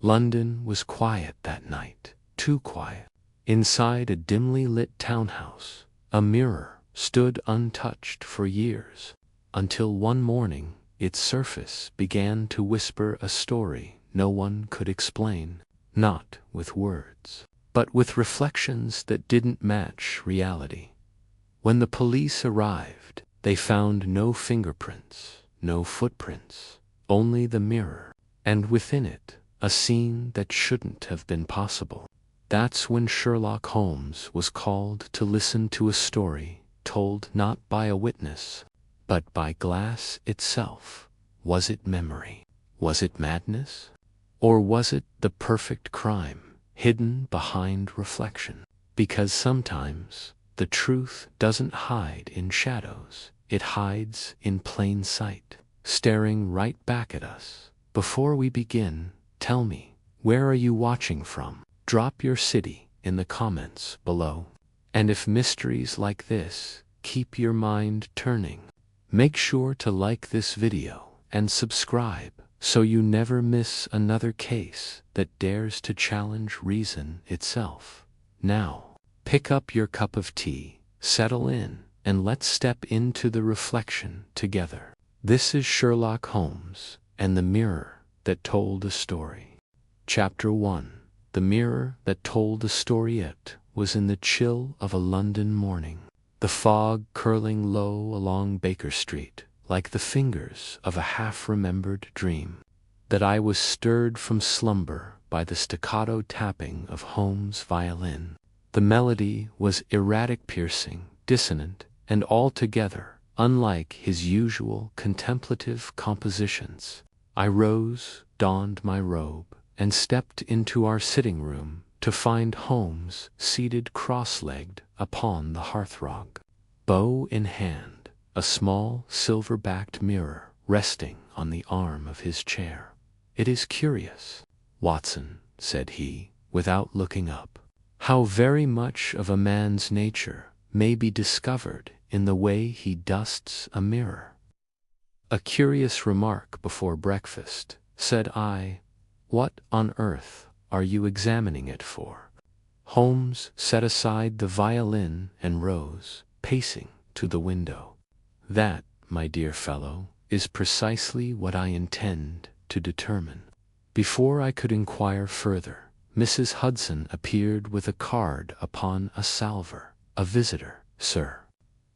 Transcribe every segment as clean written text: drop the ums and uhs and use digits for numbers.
London was quiet that night, too quiet. Inside a dimly lit townhouse, a mirror stood untouched for years, until one morning its surface began to whisper a story no one could explain, not with words, but with reflections that didn't match reality. When the police arrived, they found no fingerprints, no footprints, only the mirror, and within it, a scene that shouldn't have been possible. That's when Sherlock Holmes was called to listen to a story told not by a witness, but by glass itself. Was it memory? Was it madness? Or was it the perfect crime, hidden behind reflection? Because sometimes the truth doesn't hide in shadows, it hides in plain sight, staring right back at us. Before we begin, tell me, where are you watching from? Drop your city in the comments below. And if mysteries like this keep your mind turning, make sure to like this video and subscribe so you never miss another case that dares to challenge reason itself. Now, pick up your cup of tea, settle in, and let's step into the reflection together. This is Sherlock Holmes and the Mirror That Told a Story. Chapter 1. The Mirror That Told a Story. It was in the chill of a London morning, the fog curling low along Baker Street like the fingers of a half-remembered dream, that I was stirred from slumber by the staccato tapping of Holmes' violin. The melody was erratic, piercing, dissonant, and altogether unlike his usual contemplative compositions. I rose, donned my robe, and stepped into our sitting room to find Holmes seated cross-legged upon the hearthrug, bow in hand, a small silver-backed mirror resting on the arm of his chair. "It is curious, Watson," said he, without looking up, "how very much of a man's nature may be discovered in the way he dusts a mirror." "A curious remark before breakfast," said I. "What on earth are you examining it for?" Holmes set aside the violin and rose, pacing to the window. "That, my dear fellow, is precisely what I intend to determine." Before I could inquire further, Mrs. Hudson appeared with a card upon a salver. "A visitor, sir.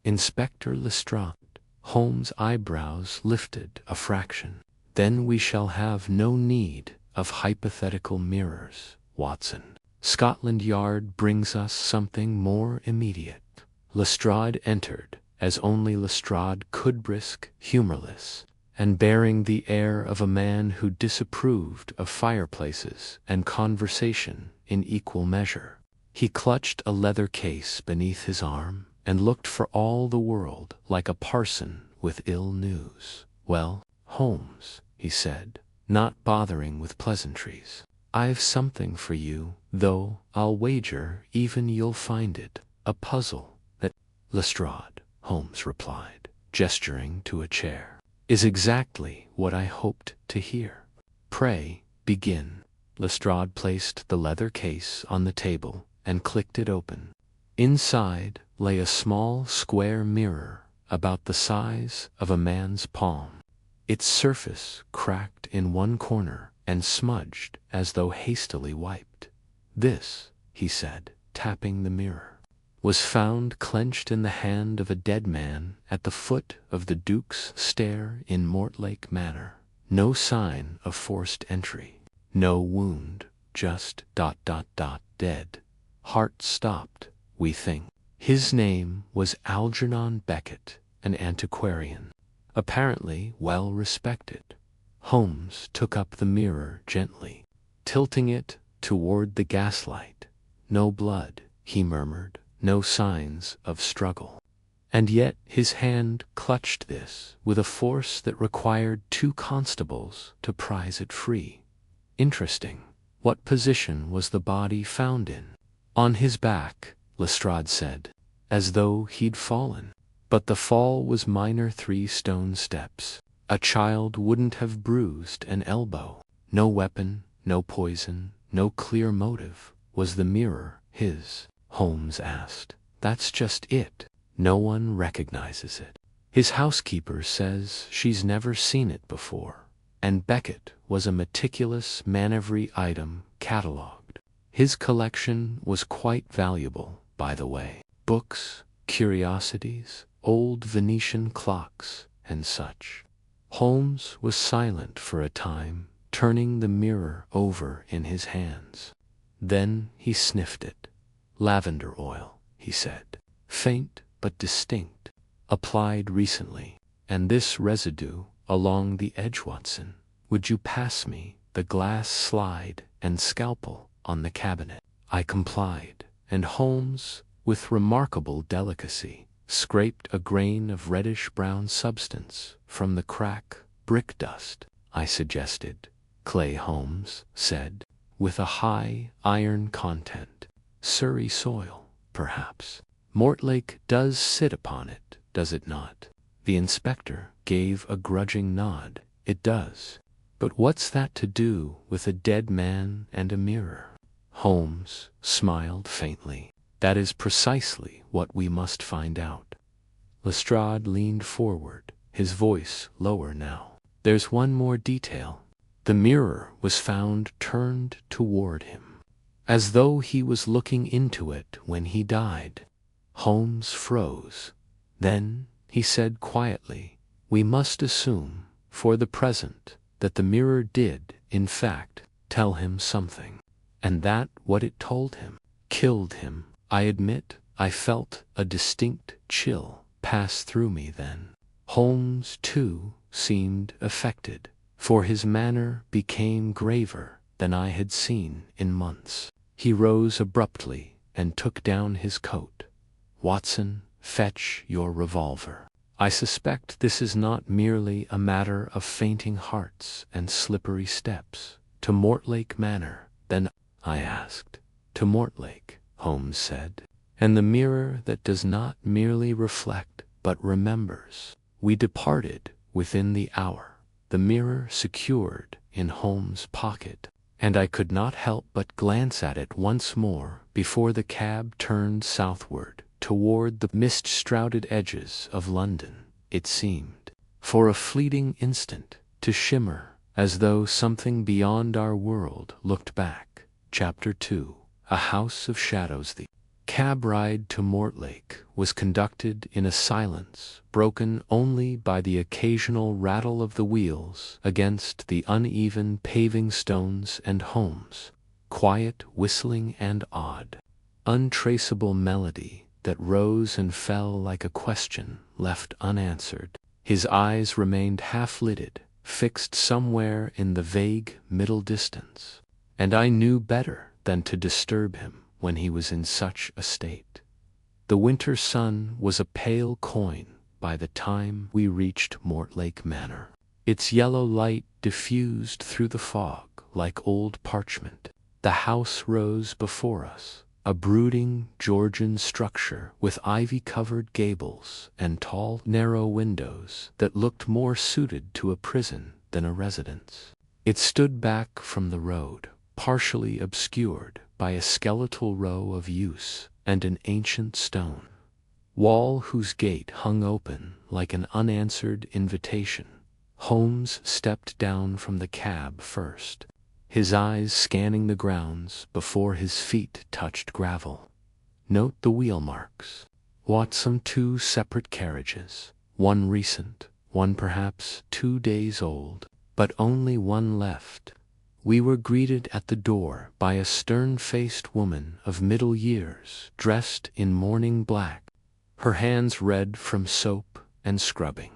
Inspector Lestrade." Holmes' eyebrows lifted a fraction. "Then we shall have no need of hypothetical mirrors, Watson. Scotland Yard brings us something more immediate." Lestrade entered, as only Lestrade could, brisk, humorless, and bearing the air of a man who disapproved of fireplaces and conversation in equal measure. He clutched a leather case beneath his arm and looked for all the world like a parson with ill news. "Well, Holmes," he said, not bothering with pleasantries, "I've something for you, though I'll wager even you'll find it a puzzle." "That, Lestrade," Holmes replied, gesturing to a chair, "is exactly what I hoped to hear. Pray, begin." Lestrade placed the leather case on the table and clicked it open. Inside lay a small square mirror about the size of a man's palm, its surface cracked in one corner and smudged as though hastily wiped. "This," he said, tapping the mirror, "was found clenched in the hand of a dead man at the foot of the Duke's Stair in Mortlake Manor. No sign of forced entry, no wound, just ... dead. Heart stopped, we think. His name was Algernon Beckett, an antiquarian, apparently well respected." Holmes took up the mirror gently, tilting it toward the gaslight. "No blood," he murmured, "no signs of struggle." And yet his hand clutched this with a force that required 2 constables to prise it free. "Interesting. What position was the body found in?" "On his back," Lestrade said, "as though he'd fallen. But the fall was minor, 3 stone steps. A child wouldn't have bruised an elbow. No weapon, no poison, no clear motive. Was the mirror his? Holmes asked. That's just it. No one recognizes it. His housekeeper says she's never seen it before, and Beckett was a meticulous man every item catalogued. His collection was quite valuable, by the way. Books, curiosities, old Venetian clocks, and such. Holmes was silent for a time, turning the mirror over in his hands. Then he sniffed it. Lavender oil, he said. Faint but distinct. Applied recently. And this residue along the edge, Watson. Would you pass me the glass slide and scalpel on the cabinet? I complied, and Holmes, with remarkable delicacy, scraped a grain of reddish-brown substance from the crack brick dust. I suggested. Clay, Holmes said, with a high iron content. Surrey soil, perhaps. Mortlake does sit upon it, does it not? The inspector gave a grudging nod. It does. But what's that to do with a dead man and a mirror? Holmes smiled faintly. That is precisely what we must find out. Lestrade leaned forward, his voice lower now. There's one more detail. The mirror was found turned toward him, as though he was looking into it when he died. Holmes froze. Then he said quietly, we must assume, for the present, that the mirror did, in fact, tell him something, and that what it told him killed him. I admit I felt a distinct chill pass through me then. Holmes, too, seemed affected, for his manner became graver than I had seen in months. He rose abruptly and took down his coat. Watson, fetch your revolver. I suspect this is not merely a matter of fainting hearts and slippery steps. To Mortlake Manor, then? I asked. To Mortlake, Holmes said. And the mirror that does not merely reflect but remembers. We departed within the hour, the mirror secured in Holmes' pocket, and I could not help but glance at it once more before the cab turned southward toward the mist-shrouded edges of London. It seemed, for a fleeting instant, to shimmer as though something beyond our world looked back. Chapter 2. A House of Shadows. The cab ride to Mortlake was conducted in a silence broken only by the occasional rattle of the wheels against the uneven paving stones and Holmes' quiet whistling and odd, untraceable melody that rose and fell like a question left unanswered. His eyes remained half-lidded, fixed somewhere in the vague middle distance, and I knew better than to disturb him when he was in such a state. The winter sun was a pale coin by the time we reached Mortlake Manor. Its yellow light diffused through the fog like old parchment. The house rose before us, a brooding Georgian structure with ivy-covered gables and tall, narrow windows that looked more suited to a prison than a residence. It stood back from the road, partially obscured by a skeletal row of yews and an ancient stone wall whose gate hung open like an unanswered invitation. Holmes stepped down from the cab first, his eyes scanning the grounds before his feet touched gravel. Note the wheel marks. Watson, 2 separate carriages, one recent, one perhaps 2 days old, but only one left. We were greeted at the door by a stern-faced woman of middle years, dressed in mourning black, her hands red from soap and scrubbing.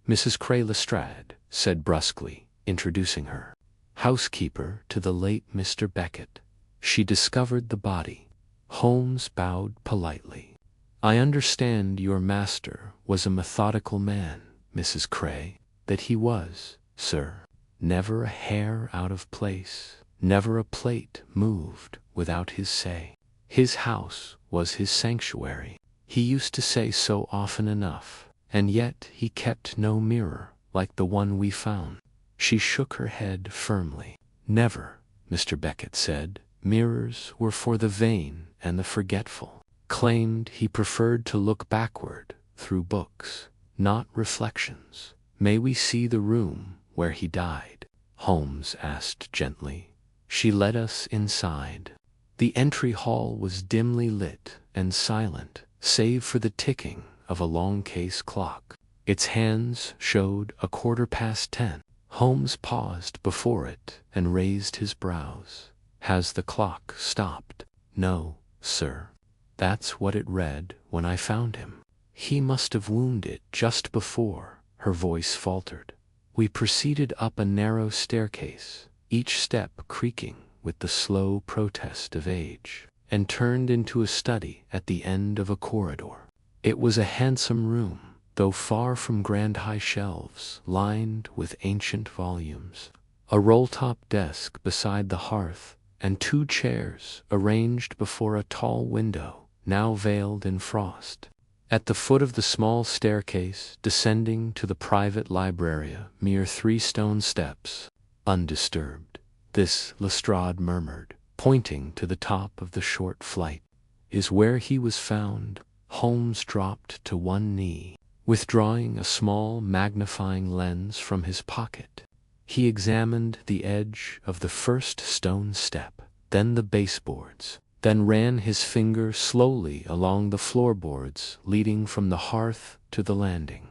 Mrs. Cray Lestrade said brusquely, introducing her. Housekeeper to the late Mr. Beckett. She discovered the body. Holmes bowed politely. I understand your master was a methodical man, Mrs. Cray. That he was, sir. Never a hair out of place, never a plate moved without his say. His house was his sanctuary. He used to say so often enough, and yet he kept no mirror like the one we found. She shook her head firmly. Never, Mr. Beckett said. Mirrors were for the vain and the forgetful. Claimed he preferred to look backward through books, not reflections. May we see the room where he died? Holmes asked gently. She led us inside. The entry hall was dimly lit and silent, save for the ticking of a long case clock. Its hands showed 10:15. Holmes paused before it and raised his brows. Has the clock stopped? No, sir. That's what it read when I found him. He must have wounded just before. Her voice faltered. We proceeded up a narrow staircase, each step creaking with the slow protest of age, and turned into a study at the end of a corridor. It was a handsome room, though far from grand high shelves lined with ancient volumes. A roll-top desk beside the hearth, and 2 chairs arranged before a tall window, now veiled in frost. At the foot of the small staircase, descending to the private library, mere 3 stone steps, undisturbed. This, Lestrade murmured, pointing to the top of the short flight, is where he was found. Holmes dropped to one knee, withdrawing a small magnifying lens from his pocket. He examined the edge of the first stone step, then the baseboards, then ran his finger slowly along the floorboards leading from the hearth to the landing.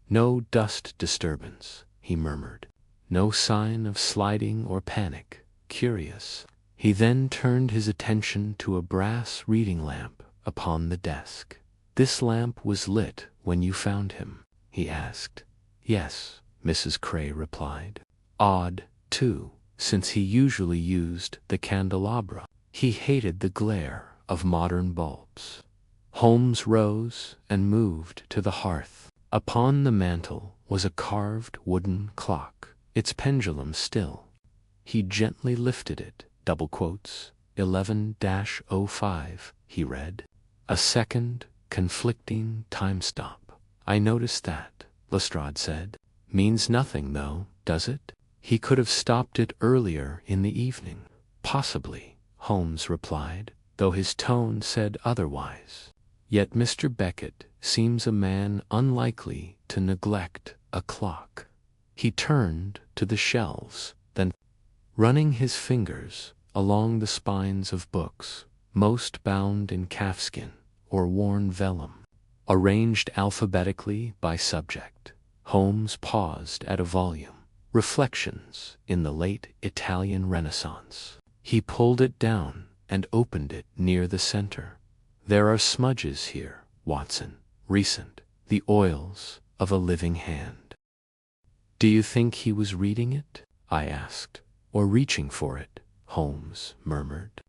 No dust disturbance, he murmured. No sign of sliding or panic. Curious. He then turned his attention to a brass reading lamp upon the desk. This lamp was lit when you found him? He asked. Yes, Mrs. Cray replied. Odd, too, since he usually used the candelabra. He hated the glare of modern bulbs. Holmes rose and moved to the hearth. Upon the mantel was a carved wooden clock, its pendulum still. He gently lifted it, 11-05, he read. A second, conflicting time stop. I noticed that, Lestrade said. Means nothing, though, does it? He could have stopped it earlier in the evening. Possibly, Holmes replied, though his tone said otherwise. Yet Mr. Beckett seems a man unlikely to neglect a clock. He turned to the shelves, then, running his fingers along the spines of books, most bound in calfskin or worn vellum, arranged alphabetically by subject. Holmes paused at a volume, Reflections in the Late Italian Renaissance. He pulled it down and opened it near the center. There are smudges here, Watson, recent, the oils of a living hand. Do you think he was reading it? I asked. Or reaching for it, Holmes murmured.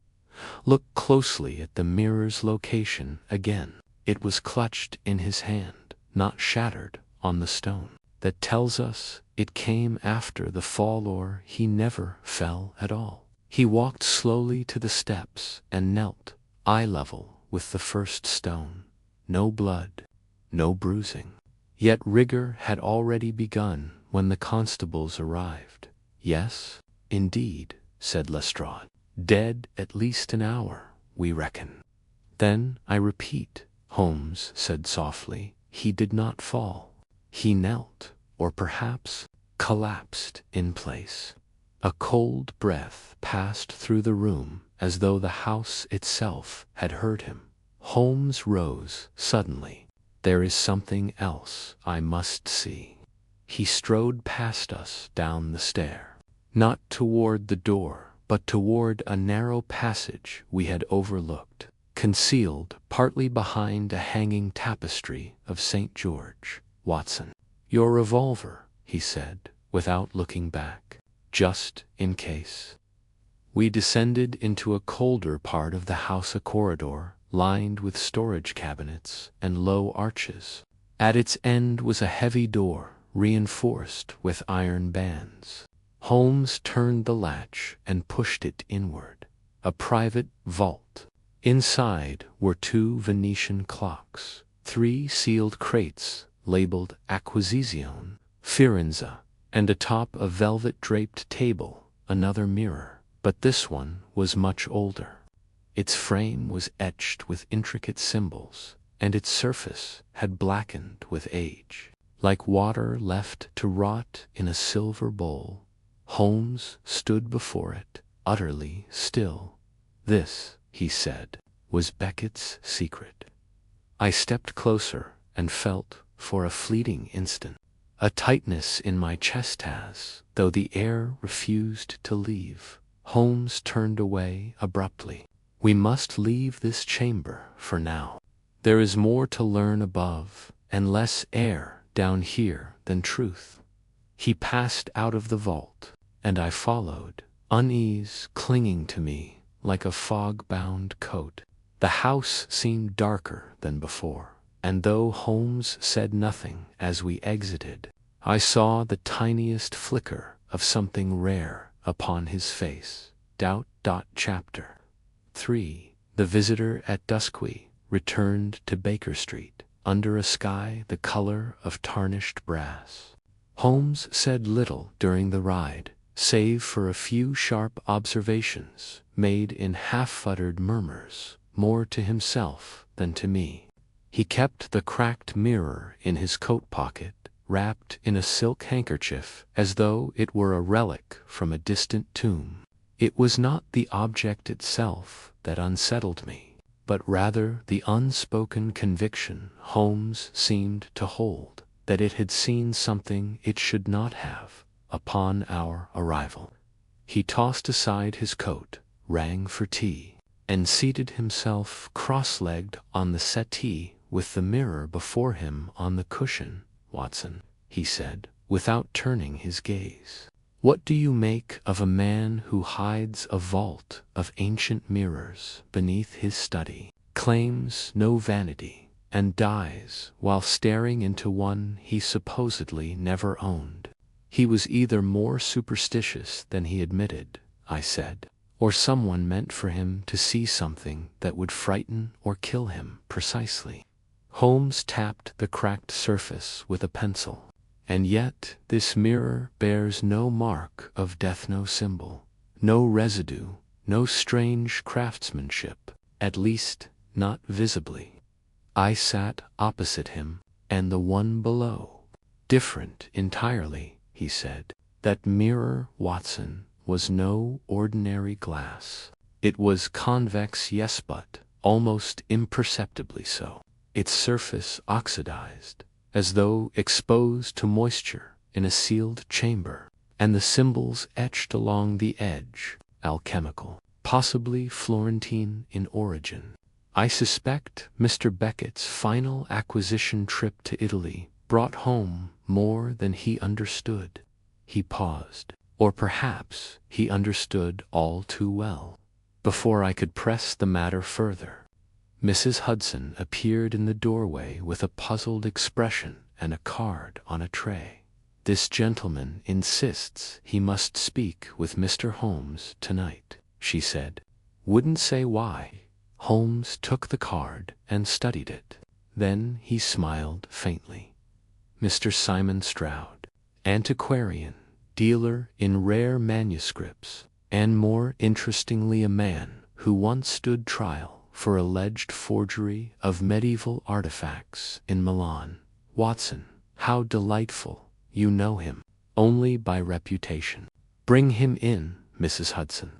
Look closely at the mirror's location again. It was clutched in his hand, not shattered on the stone. That tells us it came after the fall, or he never fell at all. He walked slowly to the steps and knelt, eye level with the first stone. No blood, no bruising. Yet rigor had already begun when the constables arrived. Yes, indeed, said Lestrade. Dead at least an hour, we reckon. Then, I repeat, Holmes said softly, he did not fall. He knelt, or perhaps collapsed in place. A cold breath passed through the room as though the house itself had heard him. Holmes rose suddenly. There is something else I must see. He strode past us down the stair, not toward the door, but toward a narrow passage we had overlooked, concealed partly behind a hanging tapestry of St. George. Watson, your revolver, he said, without looking back, just in case. We descended into a colder part of the house, a corridor lined with storage cabinets and low arches. At its end was a heavy door, reinforced with iron bands. Holmes turned the latch and pushed it inward. A private vault. Inside were 2 Venetian clocks, 3 sealed crates labeled Acquisizione, Firenze, and atop a velvet-draped table, another mirror. but this one was much older. Its frame was etched with intricate symbols, and its surface had blackened with age. Like water left to rot in a silver bowl, Holmes stood before it, utterly still. This, he said, was Beckett's secret. I stepped closer and felt, for a fleeting instant, a tightness in my chest as though the air refused to leave. Holmes turned away abruptly. We must leave this chamber for now. There is more to learn above, and less air down here than truth. He passed out of the vault, and I followed, unease clinging to me like a fog-bound coat. The house seemed darker than before, and though Holmes said nothing as we exited, I saw the tiniest flicker of something rare upon his face. Doubt. Chapter 3. The visitor at Dusky returned to Baker Street, under a sky the color of tarnished brass. Holmes said little during the ride, save for a few sharp observations made in half-uttered murmurs, more to himself than to me. He kept the cracked mirror in his coat pocket, wrapped in a silk handkerchief as though it were a relic from a distant tomb. It was not the object itself that unsettled me, but rather the unspoken conviction Holmes seemed to hold that it had seen something it should not have upon our arrival. He tossed aside his coat, rang for tea, and seated himself cross-legged on the settee with the mirror before him on the cushion. Watson, he said, without turning his gaze, what do you make of a man who hides a vault of ancient mirrors beneath his study, claims no vanity, and dies while staring into one he supposedly never owned? He was either more superstitious than he admitted, I said, or someone meant for him to see something that would frighten or kill him precisely. Holmes tapped the cracked surface with a pencil. And yet this mirror bears no mark of death, no symbol, no residue, no strange craftsmanship, at least not visibly. I sat opposite him, and the one below. Different entirely, he said. That mirror, Watson, was no ordinary glass. It was convex, yes, but almost imperceptibly so. Its surface oxidized, as though exposed to moisture in a sealed chamber, and the symbols etched along the edge, alchemical, possibly Florentine in origin. I suspect Mr. Beckett's final acquisition trip to Italy brought home more than he understood. He paused, or perhaps he understood all too well. Before I could press the matter further, Mrs. Hudson appeared in the doorway with a puzzled expression and a card on a tray. This gentleman insists he must speak with Mr. Holmes tonight, she said. Wouldn't say why. Holmes took the card and studied it. Then he smiled faintly. Mr. Simon Stroud, antiquarian, dealer in rare manuscripts, and more interestingly a man who once stood trial for alleged forgery of medieval artifacts in Milan. Watson, how delightful. You know him only by reputation. Bring him in, Mrs. Hudson.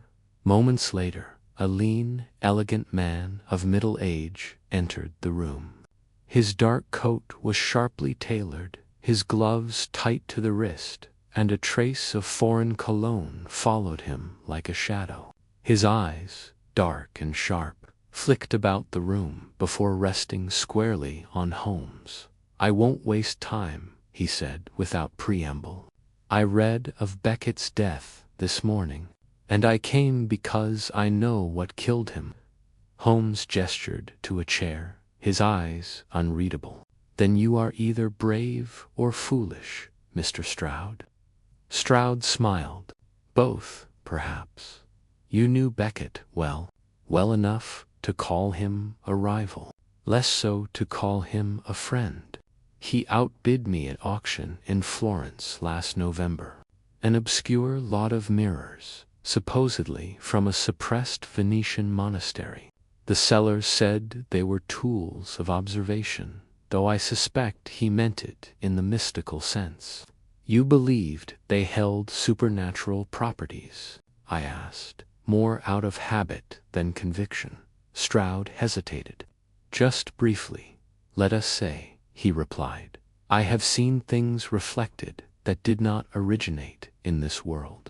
Moments later, a lean, elegant man of middle age entered the room. His dark coat was sharply tailored, his gloves tight to the wrist, and a trace of foreign cologne followed him like a shadow. His eyes, dark and sharp, flicked about the room before resting squarely on Holmes. I won't waste time, he said without preamble. I read of Beckett's death this morning, and I came because I know what killed him. Holmes gestured to a chair, his eyes unreadable. Then you are either brave or foolish, Mr. Stroud. Stroud smiled. Both, perhaps. You knew Beckett well enough to call him a rival, less so to call him a friend. He outbid me at auction in Florence last November. An obscure lot of mirrors, supposedly from a suppressed Venetian monastery. The seller said they were tools of observation, though I suspect he meant it in the mystical sense. You believed they held supernatural properties? I asked, more out of habit than conviction. Stroud hesitated. Just briefly, let us say, he replied. I have seen things reflected that did not originate in this world.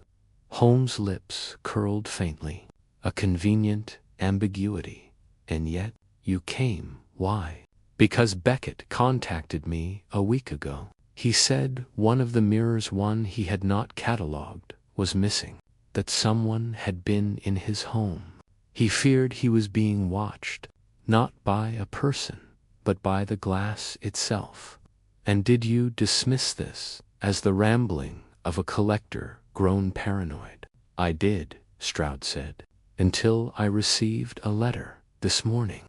Holmes' lips curled faintly, a convenient ambiguity. And yet, you came. Why? Because Beckett contacted me a week ago. He said one of the mirrors, one he had not catalogued, was missing, that someone had been in his home. He feared he was being watched, not by a person, but by the glass itself. And did you dismiss this as the rambling of a collector grown paranoid? I did, Stroud said, until I received a letter this morning.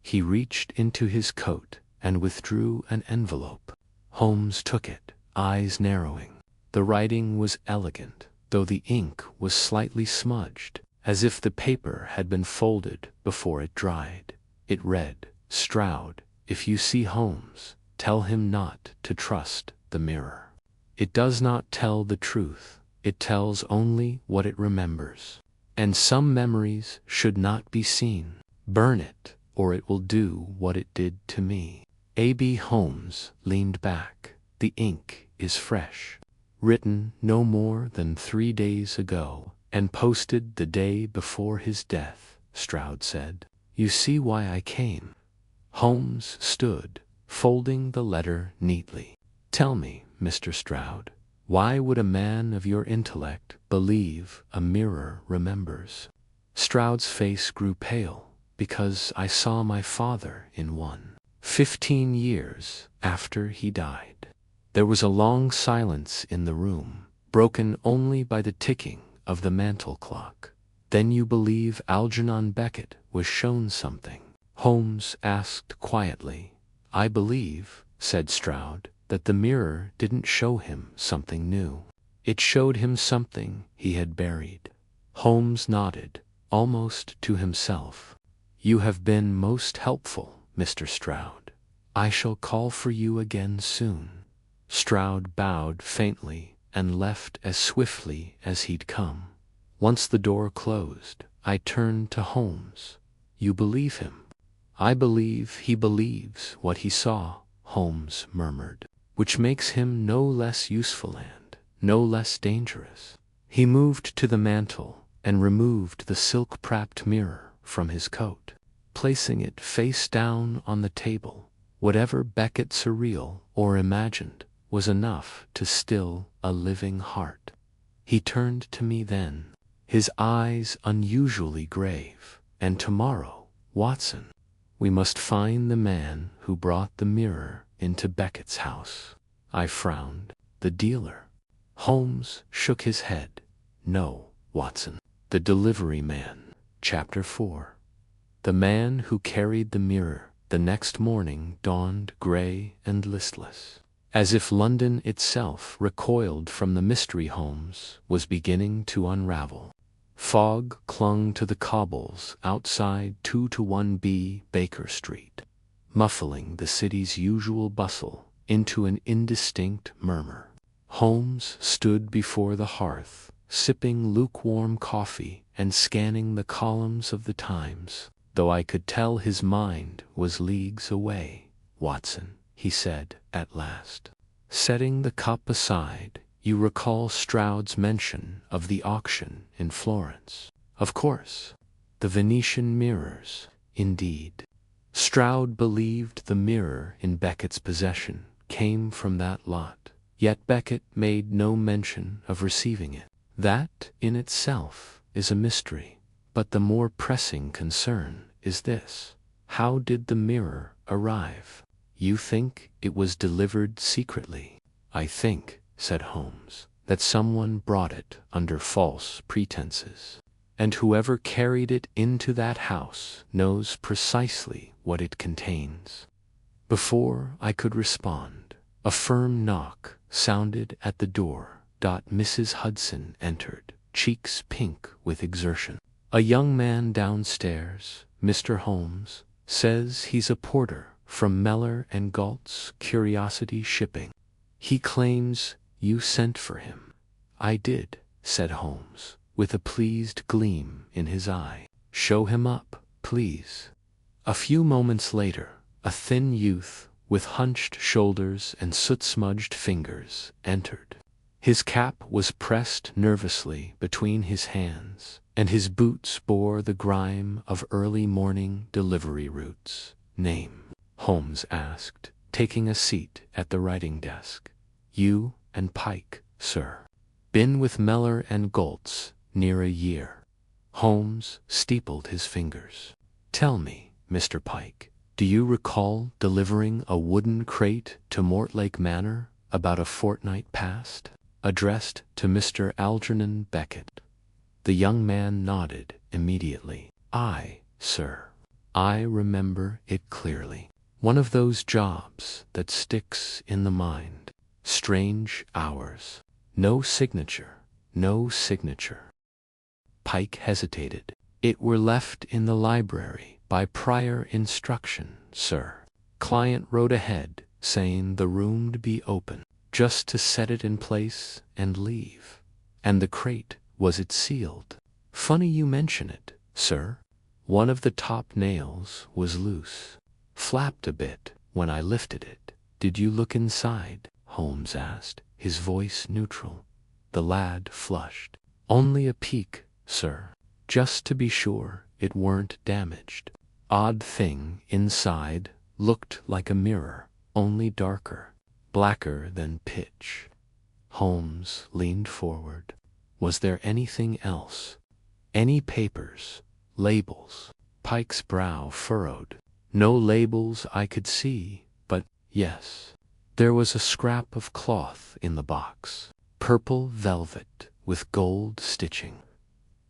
He reached into his coat and withdrew an envelope. Holmes took it, eyes narrowing. The writing was elegant, though the ink was slightly smudged, as if the paper had been folded before it dried. It read, Stroud, if you see Holmes, tell him not to trust the mirror. It does not tell the truth, it tells only what it remembers. And some memories should not be seen. Burn it, or it will do what it did to me. A.B. Holmes leaned back. The ink is fresh. Written no more than 3 days ago, and posted the day before his death, Stroud said. You see why I came. Holmes stood, folding the letter neatly. Tell me, Mr. Stroud, why would a man of your intellect believe a mirror remembers? Stroud's face grew pale. Because I saw my father in one, 15 years after he died. There was a long silence in the room, broken only by the ticking of the mantel clock. Then you believe Algernon Beckett was shown something? Holmes asked quietly. I believe, said Stroud, that the mirror didn't show him something new. It showed him something he had buried. Holmes nodded, almost to himself. You have been most helpful, Mr. Stroud. I shall call for you again soon. Stroud bowed faintly and left as swiftly as he'd come. Once the door closed, I turned to Holmes. You believe him? I believe he believes what he saw, Holmes murmured, which makes him no less useful and no less dangerous. He moved to the mantel and removed the silk-prapped mirror from his coat, placing it face down on the table. Whatever Beckett surreal or imagined was enough to still a living heart. He turned to me then, his eyes unusually grave. And tomorrow, Watson, we must find the man who brought the mirror into Beckett's house. I frowned. The dealer? Holmes shook his head. No, Watson. The delivery man. Chapter 4. The man who carried the mirror the next morning dawned gray and listless, as if London itself, recoiled from the mystery Holmes was beginning to unravel. Fog clung to the cobbles outside 2-1B Baker Street, muffling the city's usual bustle into an indistinct murmur. Holmes stood before the hearth, sipping lukewarm coffee and scanning the columns of the Times, though I could tell his mind was leagues away. Watson, he said at last, setting the cup aside, you recall Stroud's mention of the auction in Florence? Of course. The Venetian mirrors, indeed. Stroud believed the mirror in Beckett's possession came from that lot, yet Beckett made no mention of receiving it. That, in itself, is a mystery, but the more pressing concern is this. How did the mirror arrive? You think it was delivered secretly? I think, said Holmes, that someone brought it under false pretenses, and whoever carried it into that house knows precisely what it contains. Before I could respond, a firm knock sounded at the door. Mrs. Hudson entered, cheeks pink with exertion. A young man downstairs, Mr. Holmes, says he's a porter from Meller and Galt's Curiosity Shipping. He claims you sent for him. I did, said Holmes, with a pleased gleam in his eye. Show him up, please. A few moments later, a thin youth with hunched shoulders and soot-smudged fingers entered. His cap was pressed nervously between his hands, and his boots bore the grime of early morning delivery routes. Name? Holmes asked, taking a seat at the writing desk. You and Pike, sir. Been with Meller and Galt's near a year. Holmes steepled his fingers. Tell me, Mr. Pike, do you recall delivering a wooden crate to Mortlake Manor about a fortnight past, addressed to Mr. Algernon Beckett? The young man nodded immediately. Aye, sir. I remember it clearly. One of those jobs that sticks in the mind. Strange hours. No signature. No signature. Pike hesitated. It were left in the library by prior instruction, sir. Client wrote ahead, saying the room'd be open, just to set it in place and leave. And the crate, was it sealed? Funny you mention it, sir. One of the top nails was loose. Flapped a bit when I lifted it. Did you look inside? Holmes asked, his voice neutral. The lad flushed. Only a peek, sir. Just to be sure it weren't damaged. Odd thing, inside looked like a mirror, only darker, blacker than pitch. Holmes leaned forward. Was there anything else? Any papers? Labels? Pike's brow furrowed. No labels I could see, but yes. There was a scrap of cloth in the box. Purple velvet with gold stitching.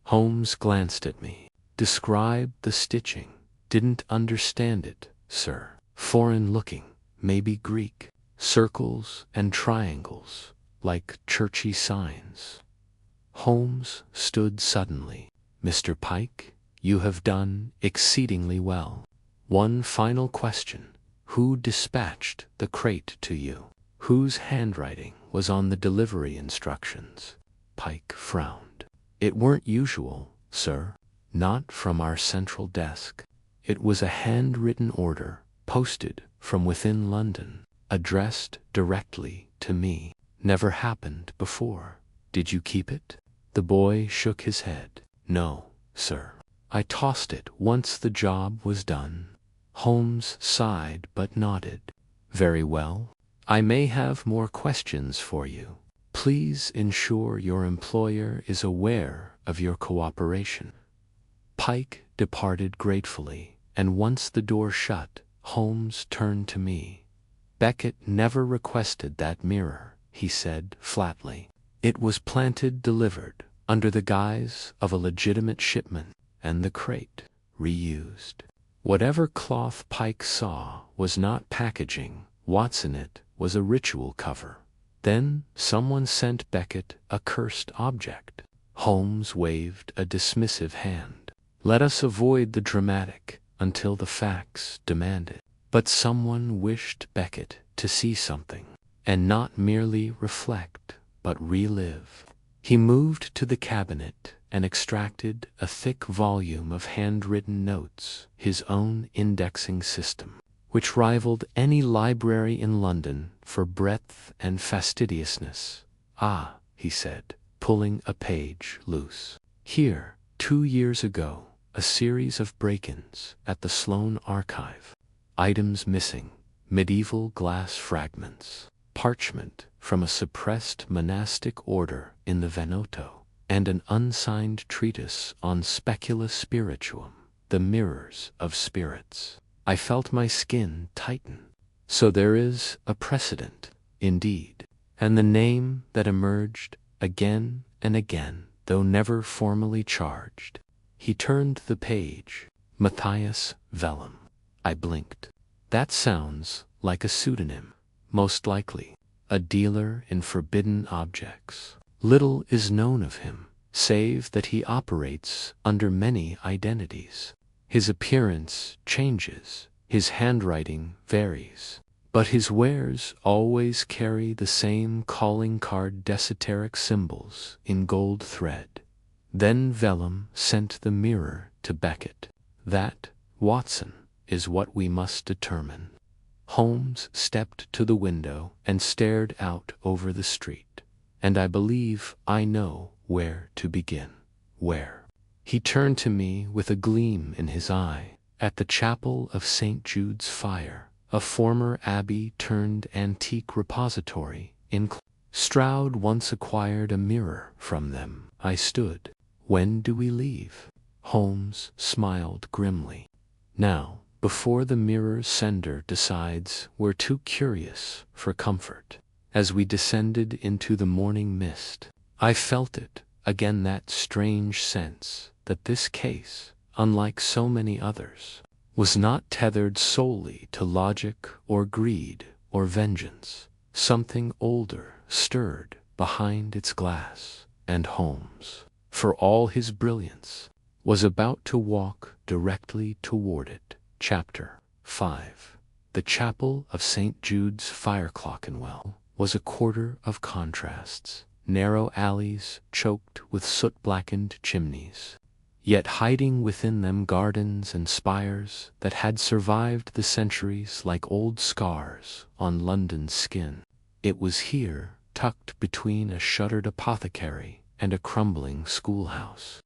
Holmes glanced at me. Describe the stitching. Didn't understand it, sir. Foreign looking, maybe Greek. Circles and triangles, like churchy signs. Holmes stood suddenly. Mr. Pike, you have done exceedingly well. One final question. Who dispatched the crate to you? Whose handwriting was on the delivery instructions? Pike frowned. It weren't usual, sir. Not from our central desk. It was a handwritten order, posted from within London, addressed directly to me. Never happened before. Did you keep it? The boy shook his head. No, sir. I tossed it once the job was done. Holmes sighed but nodded. Very well. I may have more questions for you. Please ensure your employer is aware of your cooperation. Pike departed gratefully, and once the door shut, Holmes turned to me. Beckett never requested that mirror, he said flatly. It was planted delivered, under the guise of a legitimate shipment, and the crate reused. Whatever cloth Pike saw was not packaging. What's in it was a ritual cover. Then someone sent Beckett a cursed object. Holmes waved a dismissive hand. Let us avoid the dramatic until the facts demand it. But someone wished Beckett to see something, and not merely reflect, but relive. He moved to the cabinet and extracted a thick volume of handwritten notes, his own indexing system, which rivaled any library in London for breadth and fastidiousness. Ah, he said, pulling a page loose. Here, 2 years ago, a series of break-ins at the Sloane Archive. Items missing, medieval glass fragments, parchment from a suppressed monastic order in the Veneto, and an unsigned treatise on specula spirituum, the mirrors of spirits. I felt my skin tighten. So there is a precedent, indeed, and the name that emerged again and again, though never formally charged. He turned the page. Matthias Vellum. I blinked. That sounds like a pseudonym. Most likely, a dealer in forbidden objects. Little is known of him, save that he operates under many identities. His appearance changes, his handwriting varies, but his wares always carry the same calling card desoteric symbols in gold thread. Then Vellum sent the mirror to Beckett. That, Watson, is what we must determine. Holmes stepped to the window and stared out over the street. And I believe I know where to begin. Where? He turned to me with a gleam in his eye. At the chapel of St. Jude's Fire, a former abbey turned antique repository in Stroud once acquired a mirror from them. I stood. When do we leave? Holmes smiled grimly. Now, before the mirror's sender decides we're too curious for comfort. As we descended into the morning mist, I felt it, again that strange sense that this case, unlike so many others, was not tethered solely to logic or greed or vengeance. Something older stirred behind its glass, and Holmes, for all his brilliance, was about to walk directly toward it. Chapter 5. The Chapel of St. Jude's Fireclockenwell was a quarter of contrasts, narrow alleys choked with soot-blackened chimneys, yet hiding within them gardens and spires that had survived the centuries like old scars on London's skin. It was here, tucked between a shuttered apothecary and a crumbling schoolhouse,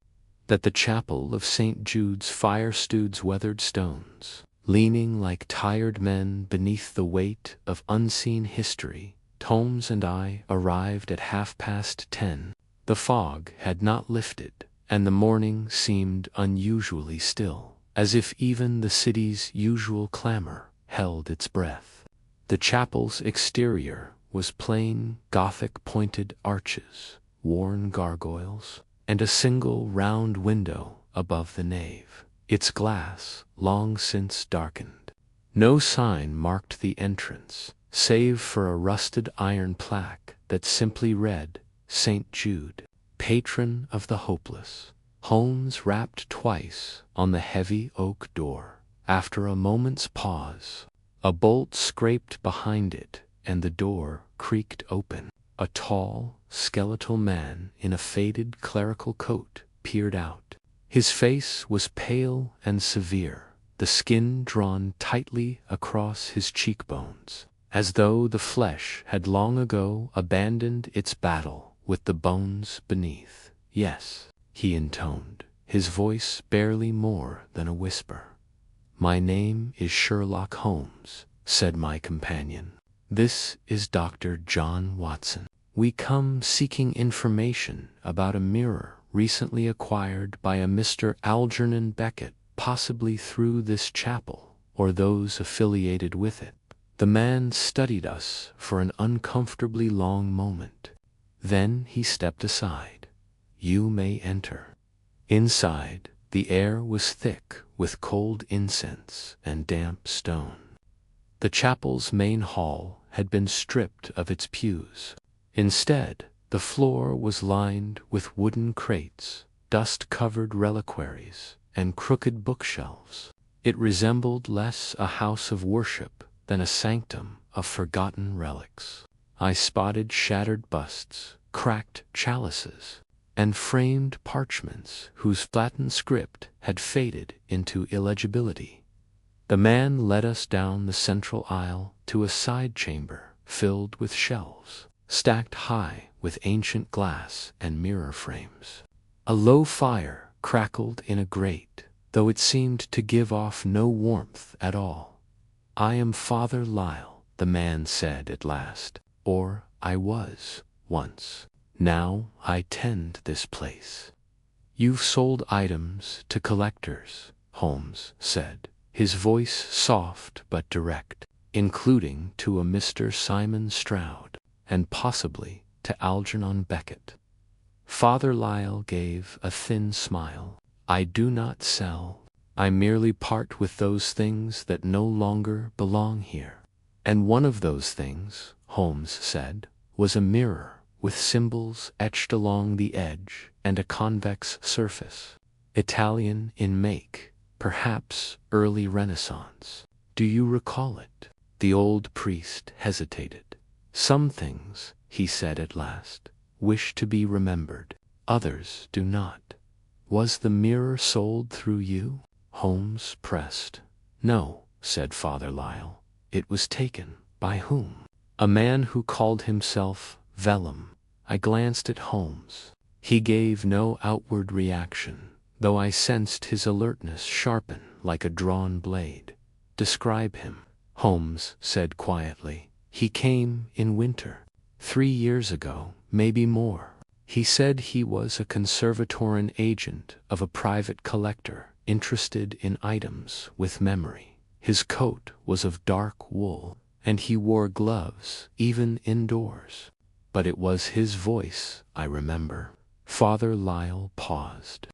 that the chapel of St. Jude's Fire stood's weathered stones, leaning like tired men beneath the weight of unseen history. Holmes and I arrived at 10:30. The fog had not lifted, and the morning seemed unusually still, as if even the city's usual clamor held its breath. The chapel's exterior was plain Gothic pointed arches, worn gargoyles, and a single round window above the nave, its glass long since darkened. No sign marked the entrance, save for a rusted iron plaque that simply read, St. Jude, Patron of the Hopeless. Holmes rapped twice on the heavy oak door. After a moment's pause, a bolt scraped behind it, and the door creaked open. A tall, skeletal man in a faded clerical coat peered out. His face was pale and severe, the skin drawn tightly across his cheekbones, as though the flesh had long ago abandoned its battle with the bones beneath. Yes, he intoned, his voice barely more than a whisper. My name is Sherlock Holmes, said my companion. This is Dr. John Watson. We come seeking information about a mirror recently acquired by a Mr. Algernon Beckett, possibly through this chapel or those affiliated with it. The man studied us for an uncomfortably long moment. Then he stepped aside. You may enter. Inside, the air was thick with cold incense and damp stone. The chapel's main hall had been stripped of its pews. Instead, the floor was lined with wooden crates, dust-covered reliquaries, and crooked bookshelves. It resembled less a house of worship than a sanctum of forgotten relics. I spotted shattered busts, cracked chalices, and framed parchments whose flattened script had faded into illegibility. The man led us down the central aisle to a side chamber filled with shelves, stacked high with ancient glass and mirror frames. A low fire crackled in a grate, though it seemed to give off no warmth at all. I am Father Lyle, the man said at last, or I was, once. Now I tend this place. You've sold items to collectors, Holmes said, his voice soft but direct, including to a Mr. Simon Stroud, and possibly to Algernon Beckett. Father Lyle gave a thin smile. I do not sell. I merely part with those things that no longer belong here. And one of those things, Holmes said, was a mirror with symbols etched along the edge and a convex surface. Italian in make, perhaps early Renaissance. Do you recall it? The old priest hesitated. Some things, he said at last, wish to be remembered. Others do not. Was the mirror sold through you? Holmes pressed. No, said Father Lyle. It was taken. By whom? A man who called himself Vellum. I glanced at Holmes. He gave no outward reaction, though I sensed his alertness sharpen like a drawn blade. Describe him, Holmes said quietly. He came in winter. 3 years ago, maybe more. He said he was a conservatorin agent of a private collector interested in items with memory. His coat was of dark wool, and he wore gloves even indoors. But it was his voice, I remember. Father Lyle paused.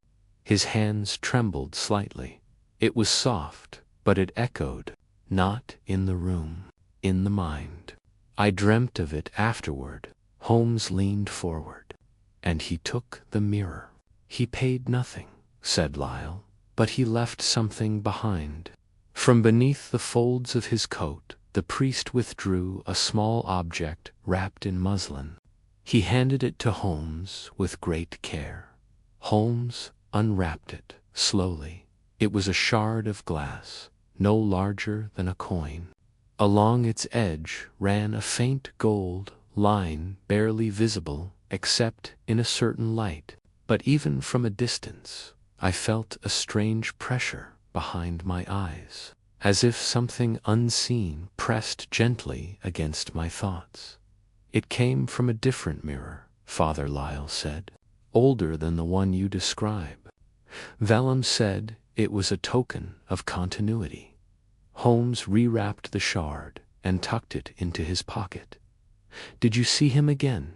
His hands trembled slightly. It was soft, but it echoed, not in the room, in the mind. I dreamt of it afterward. Holmes leaned forward, and he took the mirror. He paid nothing, said Lyle, but he left something behind. From beneath the folds of his coat, the priest withdrew a small object wrapped in muslin. He handed it to Holmes with great care. Holmes unwrapped it slowly. It was a shard of glass, no larger than a coin. Along its edge ran a faint gold line barely visible except in a certain light, but even from a distance I felt a strange pressure behind my eyes, as if something unseen pressed gently against my thoughts. It came from a different mirror, Father Lyle said, older than the one you describe. Vellum said it was a token of continuity. Holmes rewrapped the shard and tucked it into his pocket. Did you see him again?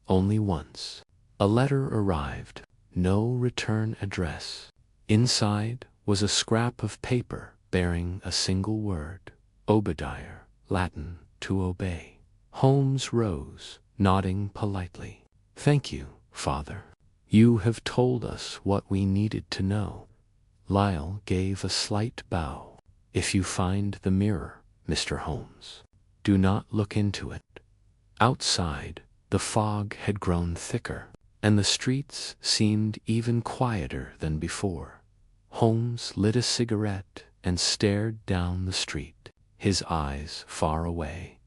Only once. A letter arrived, no return address. Inside was a scrap of paper bearing a single word, Obadiah, Latin, to obey. Holmes rose, nodding politely. Thank you, Father. You have told us what we needed to know. Lyle gave a slight bow. If you find the mirror, Mr. Holmes, do not look into it. Outside, the fog had grown thicker, and the streets seemed even quieter than before. Holmes lit a cigarette and stared down the street, his eyes far away.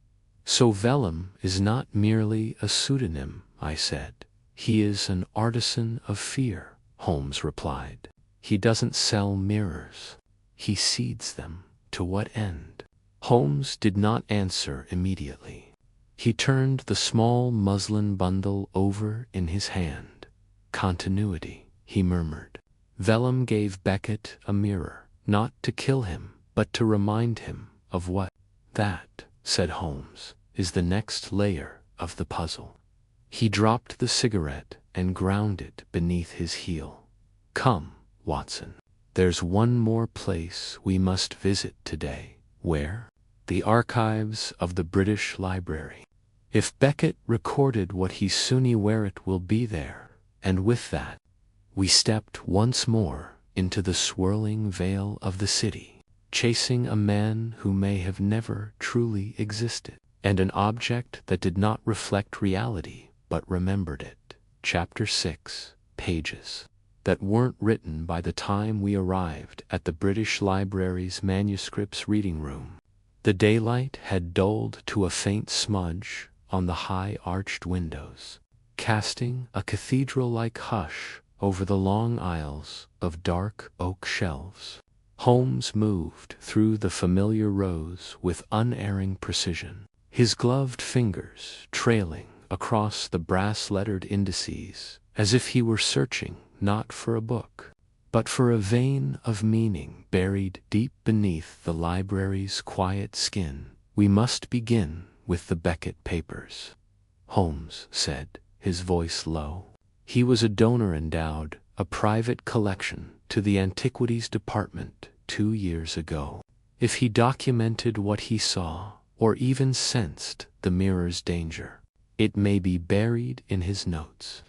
So Vellum is not merely a pseudonym, I said. He is an artisan of fear, Holmes replied. He doesn't sell mirrors. He seeds them. To what end? Holmes did not answer immediately. He turned the small muslin bundle over in his hand. Continuity, he murmured. Vellum gave Beckett a mirror, not to kill him, but to remind him of what? That, said Holmes, is the next layer of the puzzle. He dropped the cigarette and ground it beneath his heel. Come, Watson. There's one more place we must visit today. Where? The archives of the British Library. If Beckett recorded what he soon will be there, and with that, we stepped once more into the swirling veil of the city, chasing a man who may have never truly existed, and an object that did not reflect reality but remembered it. Chapter 6, pages that weren't written by the time we arrived at the British Library's manuscripts reading room. The daylight had dulled to a faint smudge on the high arched windows, casting a cathedral-like hush over the long aisles of dark oak shelves. Holmes moved through the familiar rows with unerring precision, his gloved fingers trailing across the brass-lettered indices as if he were searching not for a book, but for a vein of meaning buried deep beneath the library's quiet skin. We must begin with the Beckett papers, Holmes said, his voice low. He was a donor endowed a private collection to the Antiquities Department 2 years ago. If he documented what he saw, or even sensed the mirror's danger, It may be buried in his notes.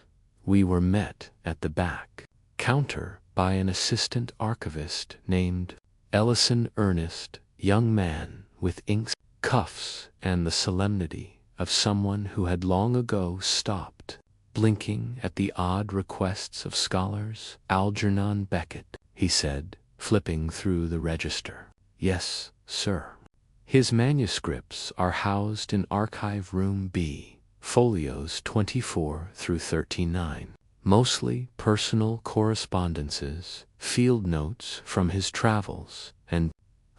We were met at the back counter by an assistant archivist named Ellison Ernest, young man with inks, cuffs, and the solemnity of someone who had long ago stopped blinking at the odd requests of scholars. Algernon Beckett, he said, flipping through the register. Yes, sir. His manuscripts are housed in Archive Room B, folios 24 through 39. Mostly personal correspondences, field notes from his travels, and,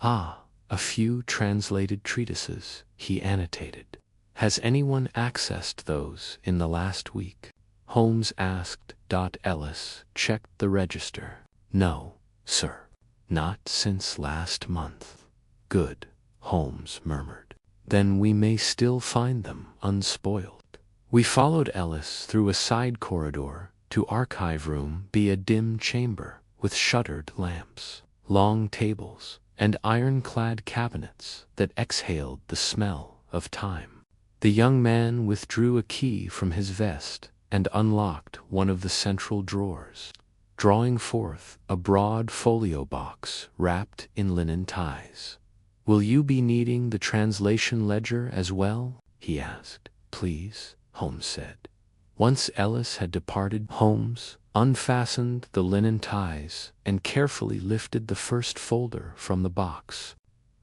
a few translated treatises he annotated. Has anyone accessed those in the last week? Holmes asked. Ellis checked the register. No, sir. Not since last month. Good, Holmes murmured. Then we may still find them unspoiled. We followed Ellis through a side corridor to Archive Room B, a dim chamber with shuttered lamps, long tables, and ironclad cabinets that exhaled the smell of time. The young man withdrew a key from his vest and unlocked one of the central drawers, drawing forth a broad folio box wrapped in linen ties. Will you be needing the translation ledger as well? He asked. Please, Holmes said. Once Ellis had departed, Holmes unfastened the linen ties and carefully lifted the first folder from the box.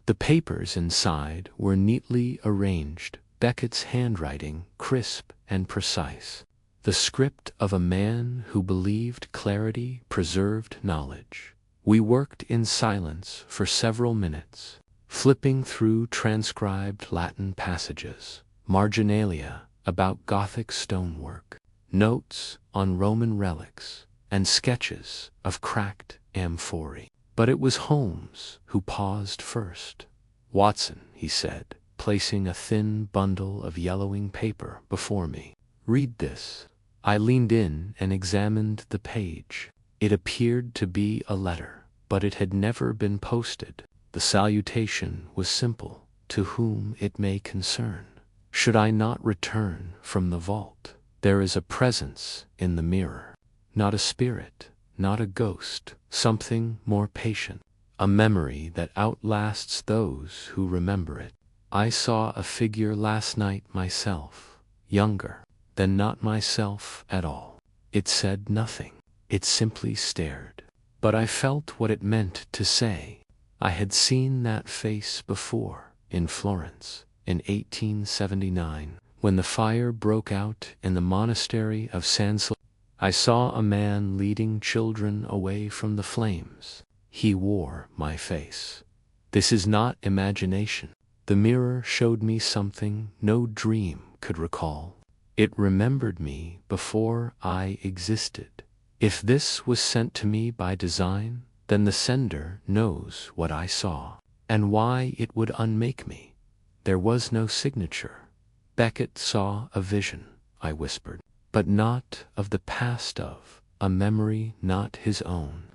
The papers inside were neatly arranged, Beckett's handwriting crisp and precise. The script of a man who believed clarity preserved knowledge. We worked in silence for several minutes, flipping through transcribed Latin passages, marginalia about Gothic stonework, notes on Roman relics, and sketches of cracked amphorae. But it was Holmes who paused first. Watson, he said, placing a thin bundle of yellowing paper before me. Read this. I leaned in and examined the page. It appeared to be a letter, but it had never been posted. The salutation was simple. To whom it may concern. Should I not return from the vault, there is a presence in the mirror. Not a spirit, not a ghost, something more patient. A memory that outlasts those who remember it. I saw a figure last night myself, younger, than not myself at all. It said nothing. It simply stared. But I felt what it meant to say. I had seen that face before, in Florence, in 1879, when the fire broke out in the monastery of San Salvatore. I saw a man leading children away from the flames. He wore my face. This is not imagination. The mirror showed me something no dream could recall. It remembered me before I existed. If this was sent to me by design, then the sender knows what I saw, and why it would unmake me. There was no signature. Beckett saw a vision, I whispered, but not of the past, of a memory not his own.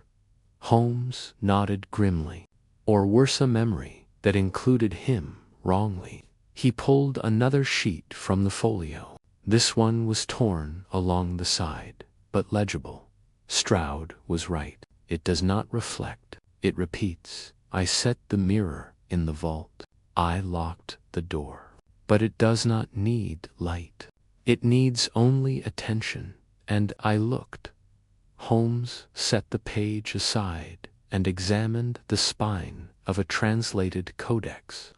Holmes nodded grimly. Or worse, a memory that included him wrongly. He pulled another sheet from the folio. This one was torn along the side, but legible. Stroud was right. It does not reflect, it repeats. I set the mirror in the vault. I locked the door. But it does not need light. It needs only attention, and I looked. Holmes set the page aside and examined the spine of a translated codex.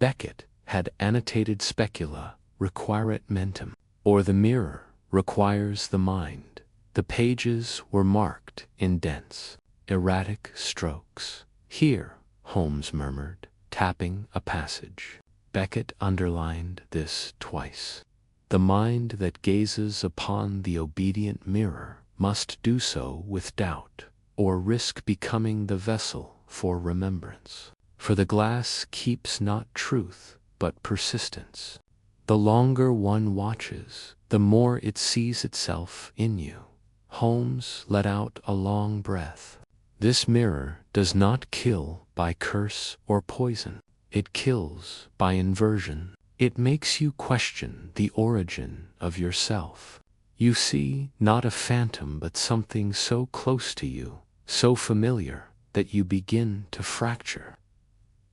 Beckett had annotated specula requiret mentem, or the mirror requires the mind. The pages were marked in dense, erratic strokes. Here, Holmes murmured, tapping a passage. Beckett underlined this twice. The mind that gazes upon the obedient mirror must do so with doubt, or risk becoming the vessel for remembrance. For the glass keeps not truth, but persistence. The longer one watches, the more it sees itself in you. Holmes let out a long breath. This mirror does not kill by curse or poison. It kills by inversion. It makes you question the origin of yourself. You see not a phantom but something so close to you, so familiar, that you begin to fracture.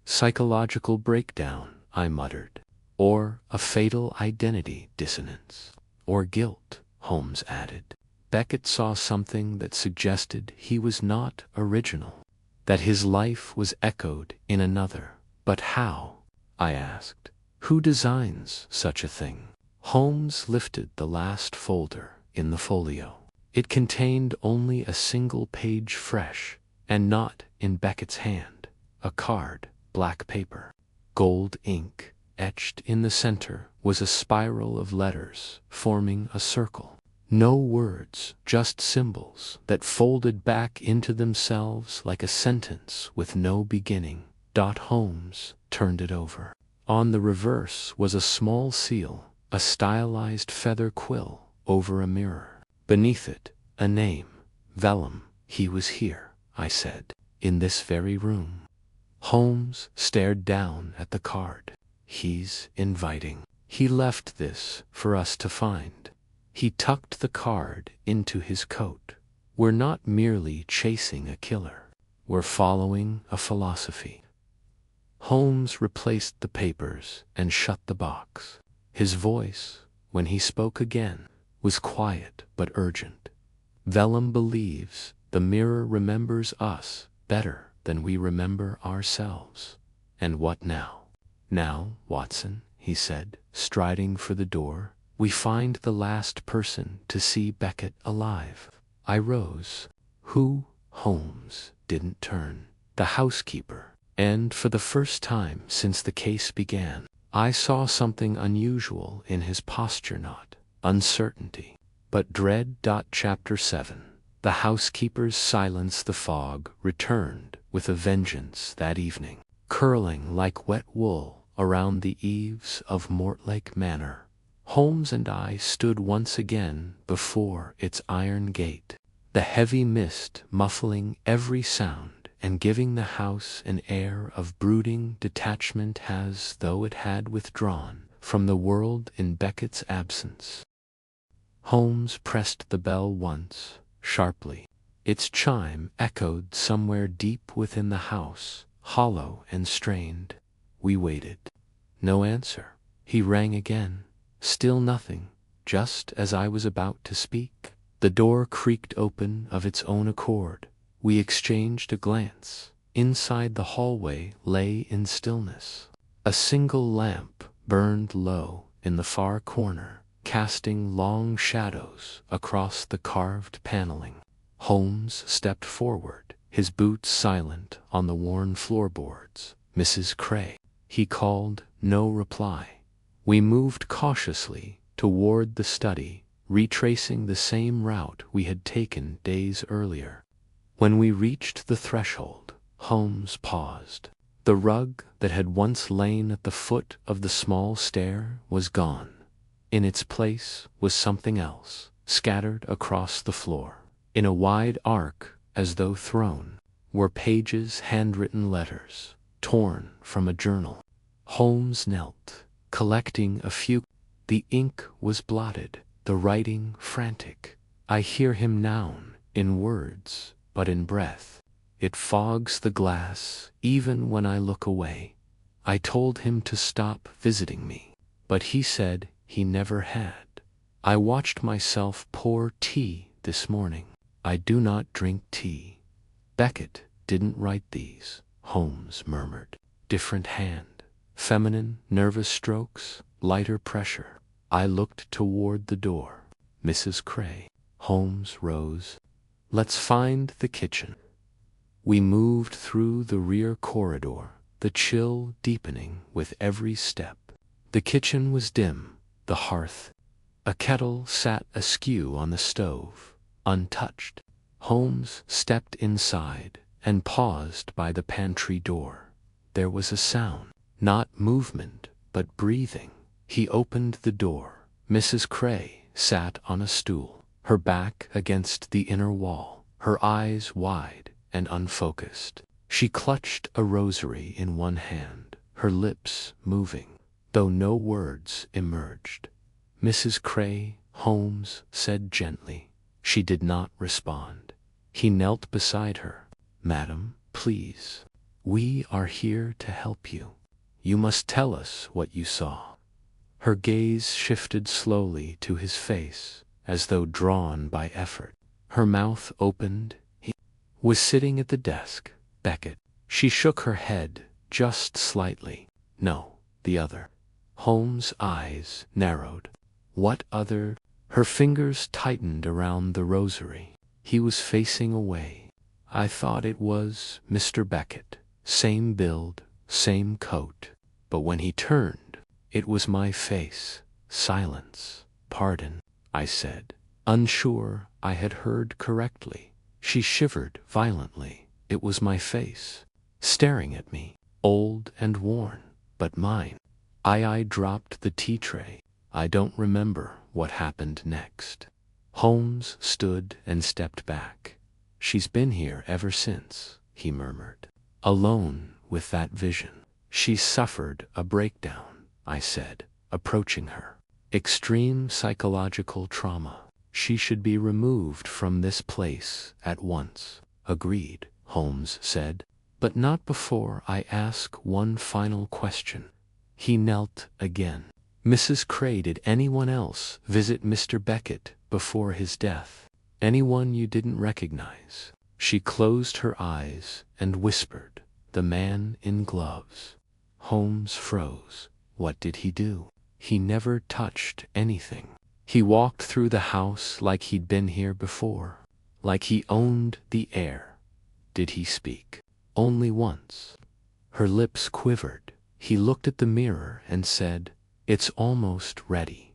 Psychological breakdown, I muttered. Or a fatal identity dissonance. Or guilt, Holmes added. Beckett saw something that suggested he was not original, that his life was echoed in another. But how? I asked. Who designs such a thing? Holmes lifted the last folder in the folio. It contained only a single page fresh, and not in Beckett's hand. A card, black paper, gold ink. Etched in the center was a spiral of letters forming a circle. No words, just symbols that folded back into themselves like a sentence with no beginning. Holmes turned it over. On the reverse was a small seal, a stylized feather quill over a mirror. Beneath it, a name, Vellum. He was here, I said, in this very room. Holmes stared down at the card. He's inviting. He left this for us to find. He tucked the card into his coat. We're not merely chasing a killer. We're following a philosophy. Holmes replaced the papers and shut the box. His voice, when he spoke again, was quiet but urgent. Vellum believes the mirror remembers us better than we remember ourselves. And what now? Now, Watson, he said, striding for the door, we find the last person to see Beckett alive. I rose. Who? Holmes didn't turn. The housekeeper. And for the first time since the case began, I saw something unusual in his posture, not uncertainty, but dread. Chapter 7. The housekeeper's silence. The fog returned with a vengeance that evening, curling like wet wool around the eaves of Mortlake Manor. Holmes and I stood once again before its iron gate, the heavy mist muffling every sound and giving the house an air of brooding detachment as though it had withdrawn from the world in Beckett's absence. Holmes pressed the bell once, sharply. Its chime echoed somewhere deep within the house, hollow and strained. We waited. No answer. He rang again. Still nothing. Just as I was about to speak, the door creaked open of its own accord. We exchanged a glance. Inside, the hallway lay in stillness. A single lamp burned low in the far corner, casting long shadows across the carved paneling. Holmes stepped forward, his boots silent on the worn floorboards. Mrs. Cray, he called. No reply. We moved cautiously toward the study, retracing the same route we had taken days earlier. When we reached the threshold, Holmes paused. The rug that had once lain at the foot of the small stair was gone. In its place was something else, scattered across the floor. In a wide arc, as though thrown, were pages, handwritten letters, torn from a journal. Holmes knelt, collecting a few. The ink was blotted, the writing frantic. I hear him now, in words, but in breath. It fogs the glass, even when I look away. I told him to stop visiting me, but he said he never had. I watched myself pour tea this morning. I do not drink tea. Beckett didn't write these, Holmes murmured. Different hand, feminine, nervous strokes, lighter pressure. I looked toward the door. Mrs. Cray. Holmes rose. Let's find the kitchen. We moved through the rear corridor, the chill deepening with every step. The kitchen was dim, the hearth. A kettle sat askew on the stove, untouched. Holmes stepped inside and paused by the pantry door. There was a sound, not movement, but breathing. He opened the door. Mrs. Cray sat on a stool, her back against the inner wall, her eyes wide and unfocused. She clutched a rosary in one hand, her lips moving. though no words emerged. "Mrs. Cray," Holmes said gently. She did not respond. He knelt beside her. "Madam, please. We are here to help you. You must tell us what you saw." Her gaze shifted slowly to his face, as though drawn by effort. Her mouth opened. He was sitting at the desk. "Beckett." She shook her head, just slightly. "No, the other." Holmes' eyes narrowed. "What other?" Her fingers tightened around the rosary. He was facing away. "I thought it was Mr. Beckett. Same build, same coat. But when he turned, it was my face." Silence. "Pardon," I said, unsure I had heard correctly. She shivered violently. "It was my face, staring at me, old and worn, but mine." I dropped the tea tray. I don't remember what happened next. Holmes stood and stepped back. "She's been here ever since," he murmured, "alone with that vision." "She's suffered a breakdown," I said, approaching her. "Extreme psychological trauma. She should be removed from this place at once." "Agreed," Holmes said, "but not before I ask one final question." He knelt again. "Mrs. Cray, did anyone else visit Mr. Beckett before his death? Anyone you didn't recognize?" She closed her eyes and whispered, "The man in gloves." Holmes froze. What did he do? "He never touched anything. He walked through the house like he'd been here before, like he owned the air." "Did he speak?" "Only once." Her lips quivered. He looked at the mirror and said, "It's almost ready."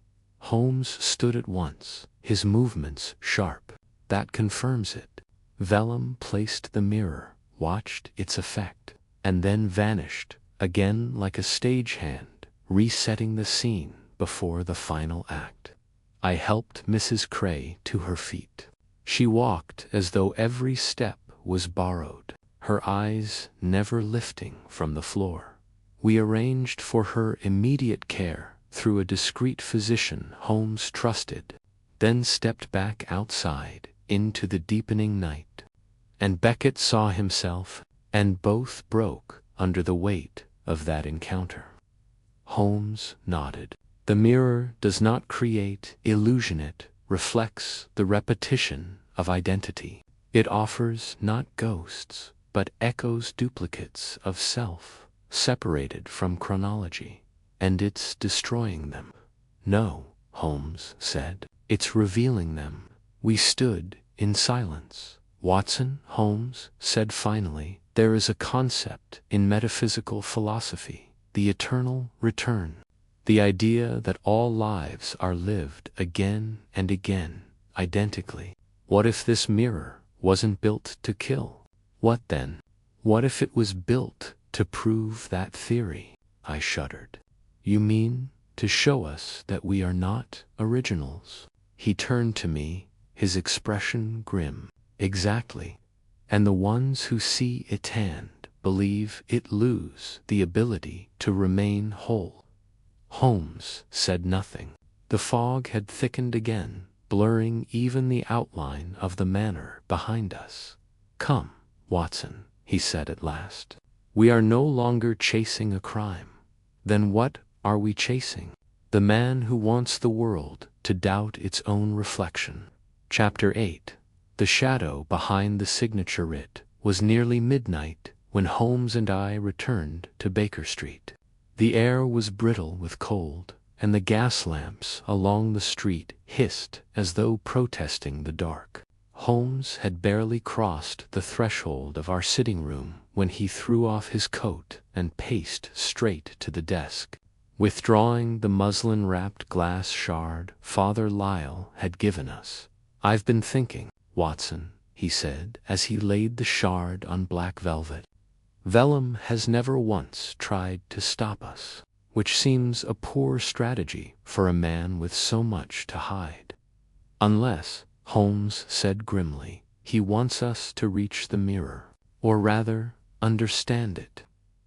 Holmes stood at once, his movements sharp. "That confirms it." Vellum placed the mirror, watched its effect, and then vanished, again like a stagehand, resetting the scene before the final act. I helped Mrs. Cray to her feet. She walked as though every step was borrowed, her eyes never lifting from the floor. We arranged for her immediate care through a discreet physician Holmes trusted, then stepped back outside into the deepening night. And Beckett saw himself, and both broke under the weight of that encounter. Holmes nodded. "The mirror does not create illusion, it reflects the repetition of identity. It offers not ghosts, but echoes, duplicates of self, separated from chronology, and it's destroying them." "No," Holmes said, "it's revealing them." We stood in silence. "Watson," Holmes said finally, "there is a concept in metaphysical philosophy, the eternal return. The idea that all lives are lived again and again, identically. What if this mirror wasn't built to kill? What then? What if it was built to prove that theory?" I shuddered. "You mean to show us that we are not originals?" He turned to me, his expression grim. "Exactly. And the ones who see it tanned believe it lose the ability to remain whole." Holmes said nothing. The fog had thickened again, blurring even the outline of the manor behind us. "Come, Watson," he said at last. "We are no longer chasing a crime. Then what are we chasing? The man who wants the world to doubt its own reflection." Chapter 8. The shadow behind the signature writ was nearly midnight when Holmes and I returned to Baker Street. The air was brittle with cold, and the gas lamps along the street hissed as though protesting the dark. Holmes had barely crossed the threshold of our sitting room when he threw off his coat and paced straight to the desk. Withdrawing the muslin-wrapped glass shard Father Lyle had given us. "I've been thinking, Watson," he said as he laid the shard on black velvet. "Vellum has never once tried to stop us, which seems a poor strategy for a man with so much to hide. Unless," Holmes said grimly, "he wants us to reach the mirror, or rather, understand it."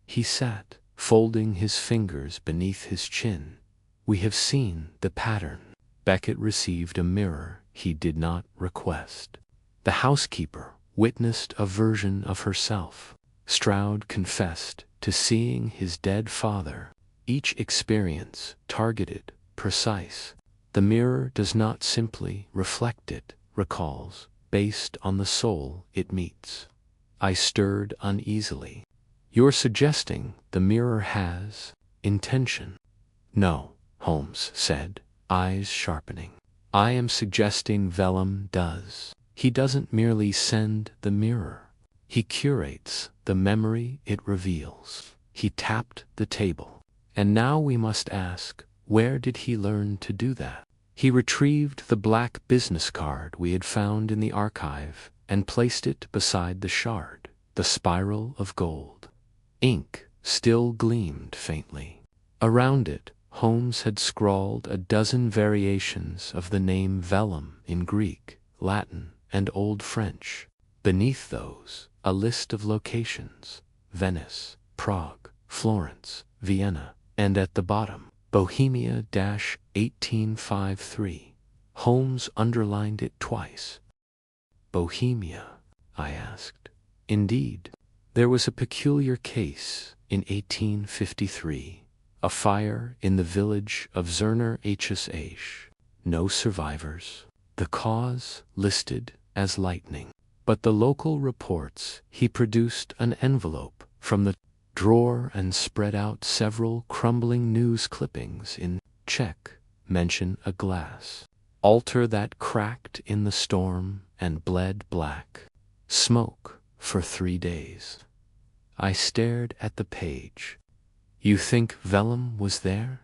He sat, folding his fingers beneath his chin. "We have seen the pattern." Beckett received a mirror he did not request. The housekeeper witnessed a version of herself. Stroud confessed to seeing his dead father. Each experience targeted, precise. The mirror does not simply reflect it, recalls, based on the soul it meets. I stirred uneasily. "You're suggesting the mirror has intention?" "No," Holmes said, eyes sharpening. "I am suggesting vellum does. He doesn't merely send the mirror. He curates the memory it reveals." He tapped the table. "And now we must ask, where did he learn to do that?" He retrieved the black business card we had found in the archive and placed it beside the shard, the spiral of gold. Ink still gleamed faintly. Around it, Holmes had scrawled a dozen variations of the name vellum in Greek, Latin, and Old French. Beneath those, a list of locations: Venice, Prague, Florence, Vienna, and at the bottom, Bohemia-1853. Holmes underlined it twice. "Bohemia?" I asked. "Indeed. There was a peculiar case in 1853, a fire in the village of Zerner Hsh. No survivors. The cause listed as lightning. But the local reports." He produced an envelope from the drawer and spread out several crumbling news clippings in Czech. "Mention a glass. Altar that cracked in the storm and bled black. Smoke for 3 days." I stared at the page. "You think vellum was there?"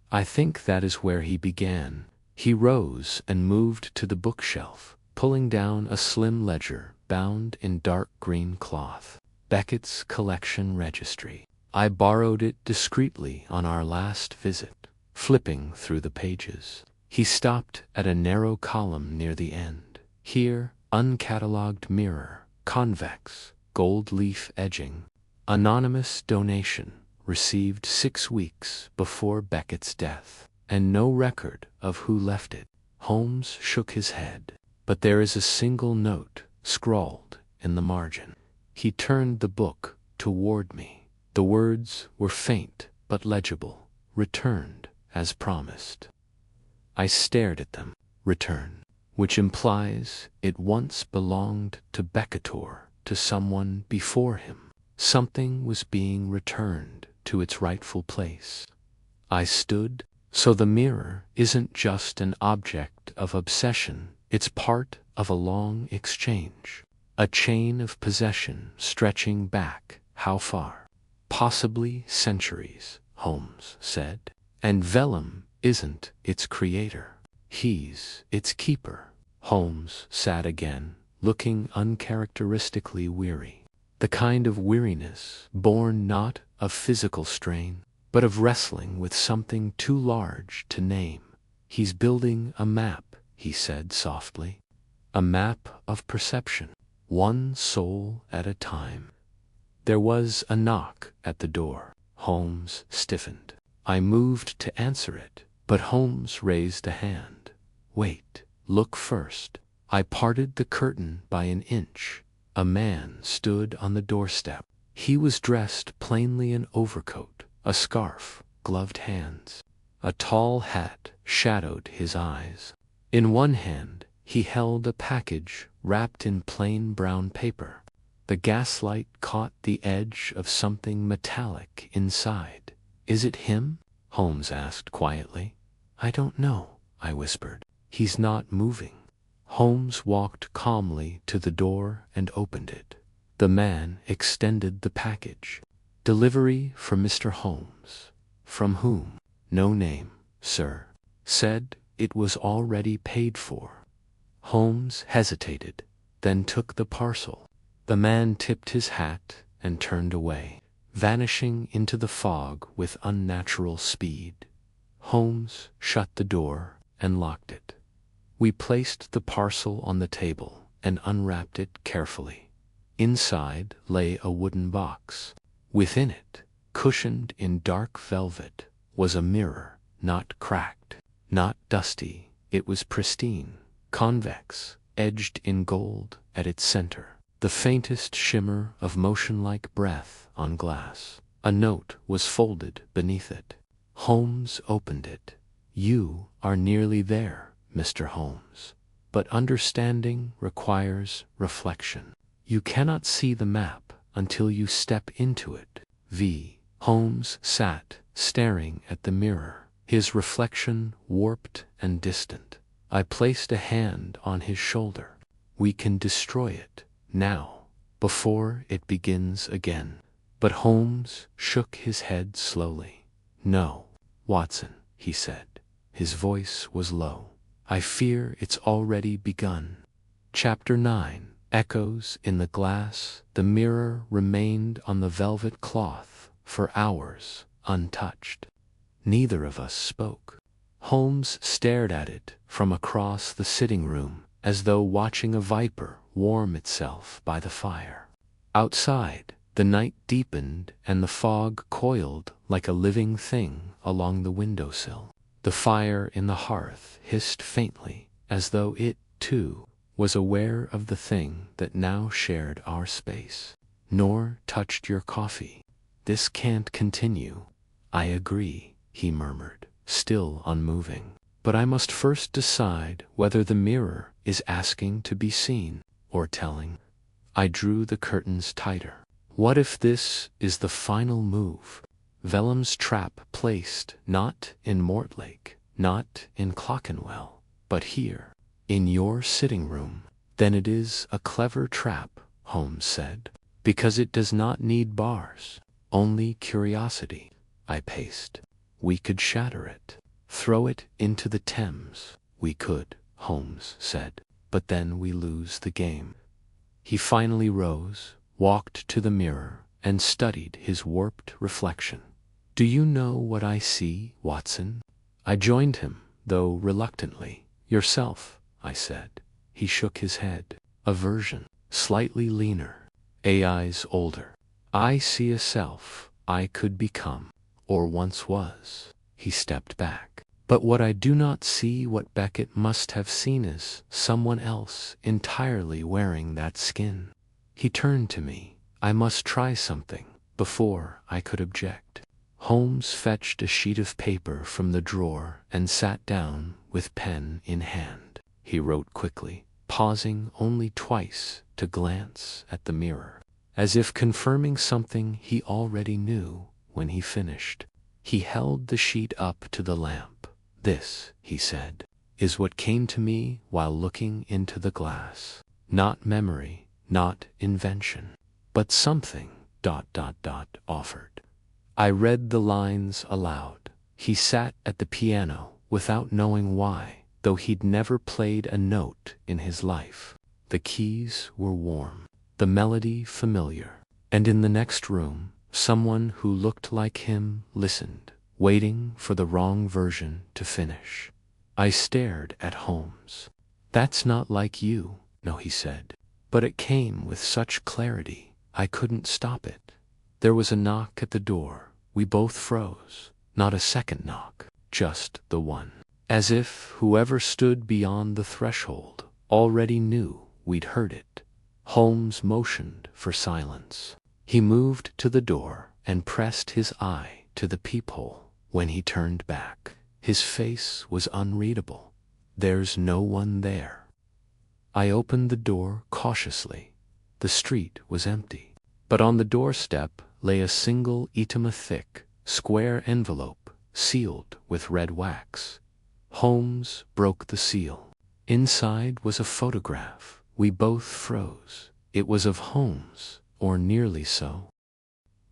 "I think that is where he began." He rose and moved to the bookshelf, pulling down a slim ledger bound in dark green cloth. "Beckett's collection registry. I borrowed it discreetly on our last visit." Flipping through the pages, he stopped at a narrow column near the end. "Here, uncatalogued mirror, convex, gold leaf edging. Anonymous donation, received 6 weeks before Beckett's death, and no record of who left it." Holmes shook his head. "But there is a single note, scrawled in the margin." He turned the book toward me. The words were faint but legible. "Returned, as promised." I stared at them. Return, which implies it once belonged to Beckett, to someone before him. Something was being returned to its rightful place. I stood. "So the mirror isn't just an object of obsession, it's part of a long exchange. A chain of possession stretching back, how far?" "Possibly centuries," Holmes said. "And vellum isn't its creator. He's its keeper." Holmes sat again, looking uncharacteristically weary. The kind of weariness born not of physical strain, but of wrestling with something too large to name. "He's building a map," he said softly. "A map of perception, one soul at a time." There was a knock at the door. Holmes stiffened. I moved to answer it, but Holmes raised a hand. "Wait, look first." I parted the curtain by an inch. A man stood on the doorstep. He was dressed plainly in overcoat, a scarf, gloved hands. A tall hat shadowed his eyes. In one hand, he held a package wrapped in plain brown paper. The gaslight caught the edge of something metallic inside. "Is it him?" Holmes asked quietly. "I don't know," I whispered. "He's not moving." Holmes walked calmly to the door and opened it. The man extended the package. "Delivery for Mr. Holmes." "From whom?" "No name, sir. Said it was already paid for." Holmes hesitated, then took the parcel. The man tipped his hat and turned away, vanishing into the fog with unnatural speed. Holmes shut the door and locked it. We placed the parcel on the table and unwrapped it carefully. Inside lay a wooden box. Within it, Cushioned in dark velvet was a mirror, not cracked, not dusty. It was pristine, convex, edged in gold at its center, the faintest shimmer of motion-like breath on glass. A note was folded beneath it. Holmes opened it. "You are nearly there, Mr. Holmes. But understanding requires reflection. You cannot see the map until you step into it." Holmes sat, staring at the mirror, his reflection warped and distant. I placed a hand on his shoulder. "We can destroy it, now, before it begins again." But Holmes shook his head slowly. "No, Watson," he said. His voice was low. "I fear it's already begun." Chapter 9. Echoes in the glass. The mirror remained on the velvet cloth for hours, untouched. Neither of us spoke. Holmes stared at it from across the sitting room, as though watching a viper warm itself by the fire. Outside, the night deepened and the fog coiled like a living thing along the windowsill. The fire in the hearth hissed faintly, as though it, too, was aware of the thing that now shared our space. "Nor touched your coffee. This can't continue." "I agree," he murmured, still unmoving. "But I must first decide whether the mirror is asking to be seen or telling." I drew the curtains tighter. What if this is the final move? Vellum's trap placed not in Mortlake, not in Clockenwell, but here, in your sitting room. "Then it is a clever trap," Holmes said, "because it does not need bars, only curiosity." I paced. "We could shatter it, throw it into the Thames." "We could," Holmes said, "but then we lose the game." He finally rose, walked to the mirror, and studied his warped reflection. "Do you know what I see, Watson?" I joined him, though reluctantly. "Yourself," I said. He shook his head. "A version, slightly leaner, eyes older. I see a self I could become, or once was." He stepped back. "But what I do not see, what Beckett must have seen, is someone else entirely wearing that skin." He turned to me. I must try something before I could object. Holmes fetched a sheet of paper from the drawer and sat down with pen in hand. He wrote quickly, pausing only twice to glance at the mirror, as if confirming something he already knew. When he finished, he held the sheet up to the lamp. "This," he said, "is what came to me while looking into the glass. Not memory, not invention, but something ... offered." I read the lines aloud. He sat at the piano without knowing why, though he'd never played a note in his life. The keys were warm, the melody familiar, and in the next room, someone who looked like him listened, waiting for the wrong version to finish. I stared at Holmes. "That's not like you." "No," he said. But it came with such clarity, I couldn't stop it. There was a knock at the door. We both froze. Not a second knock, just the one. As if whoever stood beyond the threshold already knew we'd heard it. Holmes motioned for silence. He moved to the door and pressed his eye to the peephole. When he turned back, his face was unreadable. "There's no one there." I opened the door cautiously. The street was empty, but on the doorstep lay a single etama-thick, square envelope, sealed with red wax. Holmes broke the seal. Inside was a photograph. We both froze. It was of Holmes, or nearly so.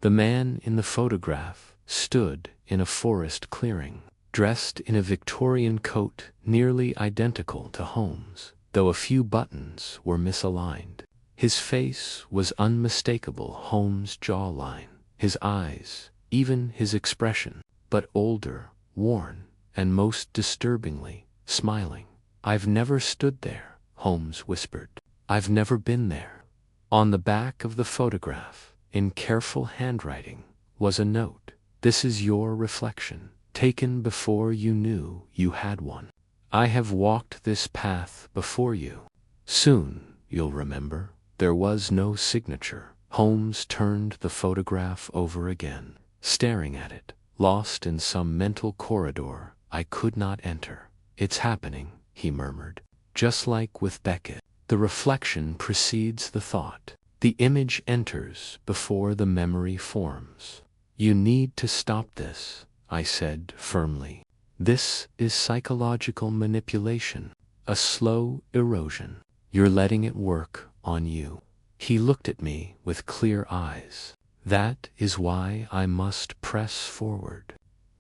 The man in the photograph stood in a forest clearing, dressed in a Victorian coat nearly identical to Holmes, though a few buttons were misaligned. His face was unmistakable Holmes' jawline, his eyes, even his expression, but older, worn, and most disturbingly, smiling. "I've never stood there," Holmes whispered. "I've never been there." On the back of the photograph, in careful handwriting, was a note. "This is your reflection, taken before you knew you had one. I have walked this path before you. Soon you'll remember there was no signature." Holmes turned the photograph over again, staring at it, lost in some mental corridor I could not enter. "It's happening," he murmured. "Just like with Beckett. The reflection precedes the thought. The image enters before the memory forms." "You need to stop this," I said firmly. "This is psychological manipulation, a slow erosion. You're letting it work on you." He looked at me with clear eyes. "That is why I must press forward.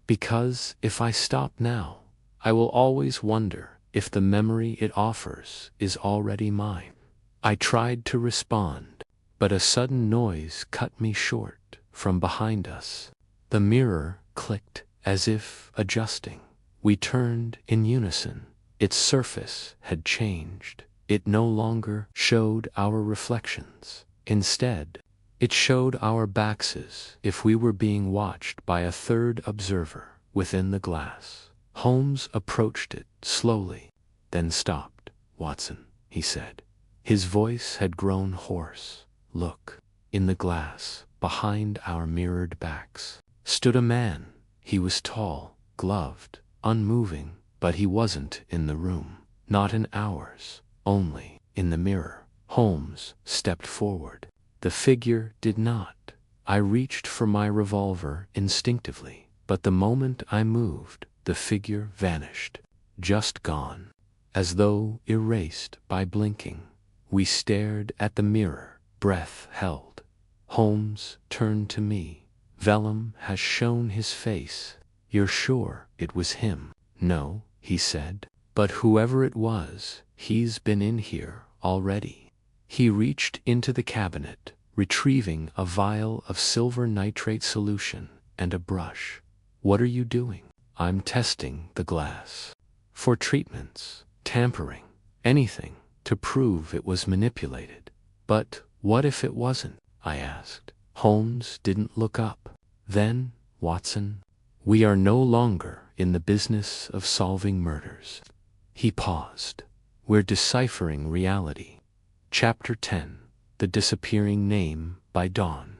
Because if I stop now, I will always wonder if the memory it offers is already mine." I tried to respond, but a sudden noise cut me short from behind us. The mirror clicked as if adjusting. We turned in unison. Its surface had changed. It no longer showed our reflections. Instead, it showed our backs as if we were being watched by a third observer within the glass. Holmes approached it slowly, then stopped. "Watson," he said. His voice had grown hoarse. "Look." In the glass, behind our mirrored backs, stood a man. He was tall, gloved, unmoving, but he wasn't in the room. Not in ours, only in the mirror. Holmes stepped forward. The figure did not. I reached for my revolver instinctively, but the moment I moved, the figure vanished. Just gone. As though erased by blinking. We stared at the mirror, breath held. Holmes turned to me. "Vellum has shown his face. You're sure it was him?" "No," he said. "But whoever it was, he's been in here already." He reached into the cabinet, retrieving a vial of silver nitrate solution and a brush. "What are you doing?" "I'm testing the glass. For treatments, tampering, anything to prove it was manipulated." "But what if it wasn't?" I asked. Holmes didn't look up. "Then, Watson, we are no longer in the business of solving murders." He paused. "We're deciphering reality." Chapter 10: The Disappearing Name by Dawn.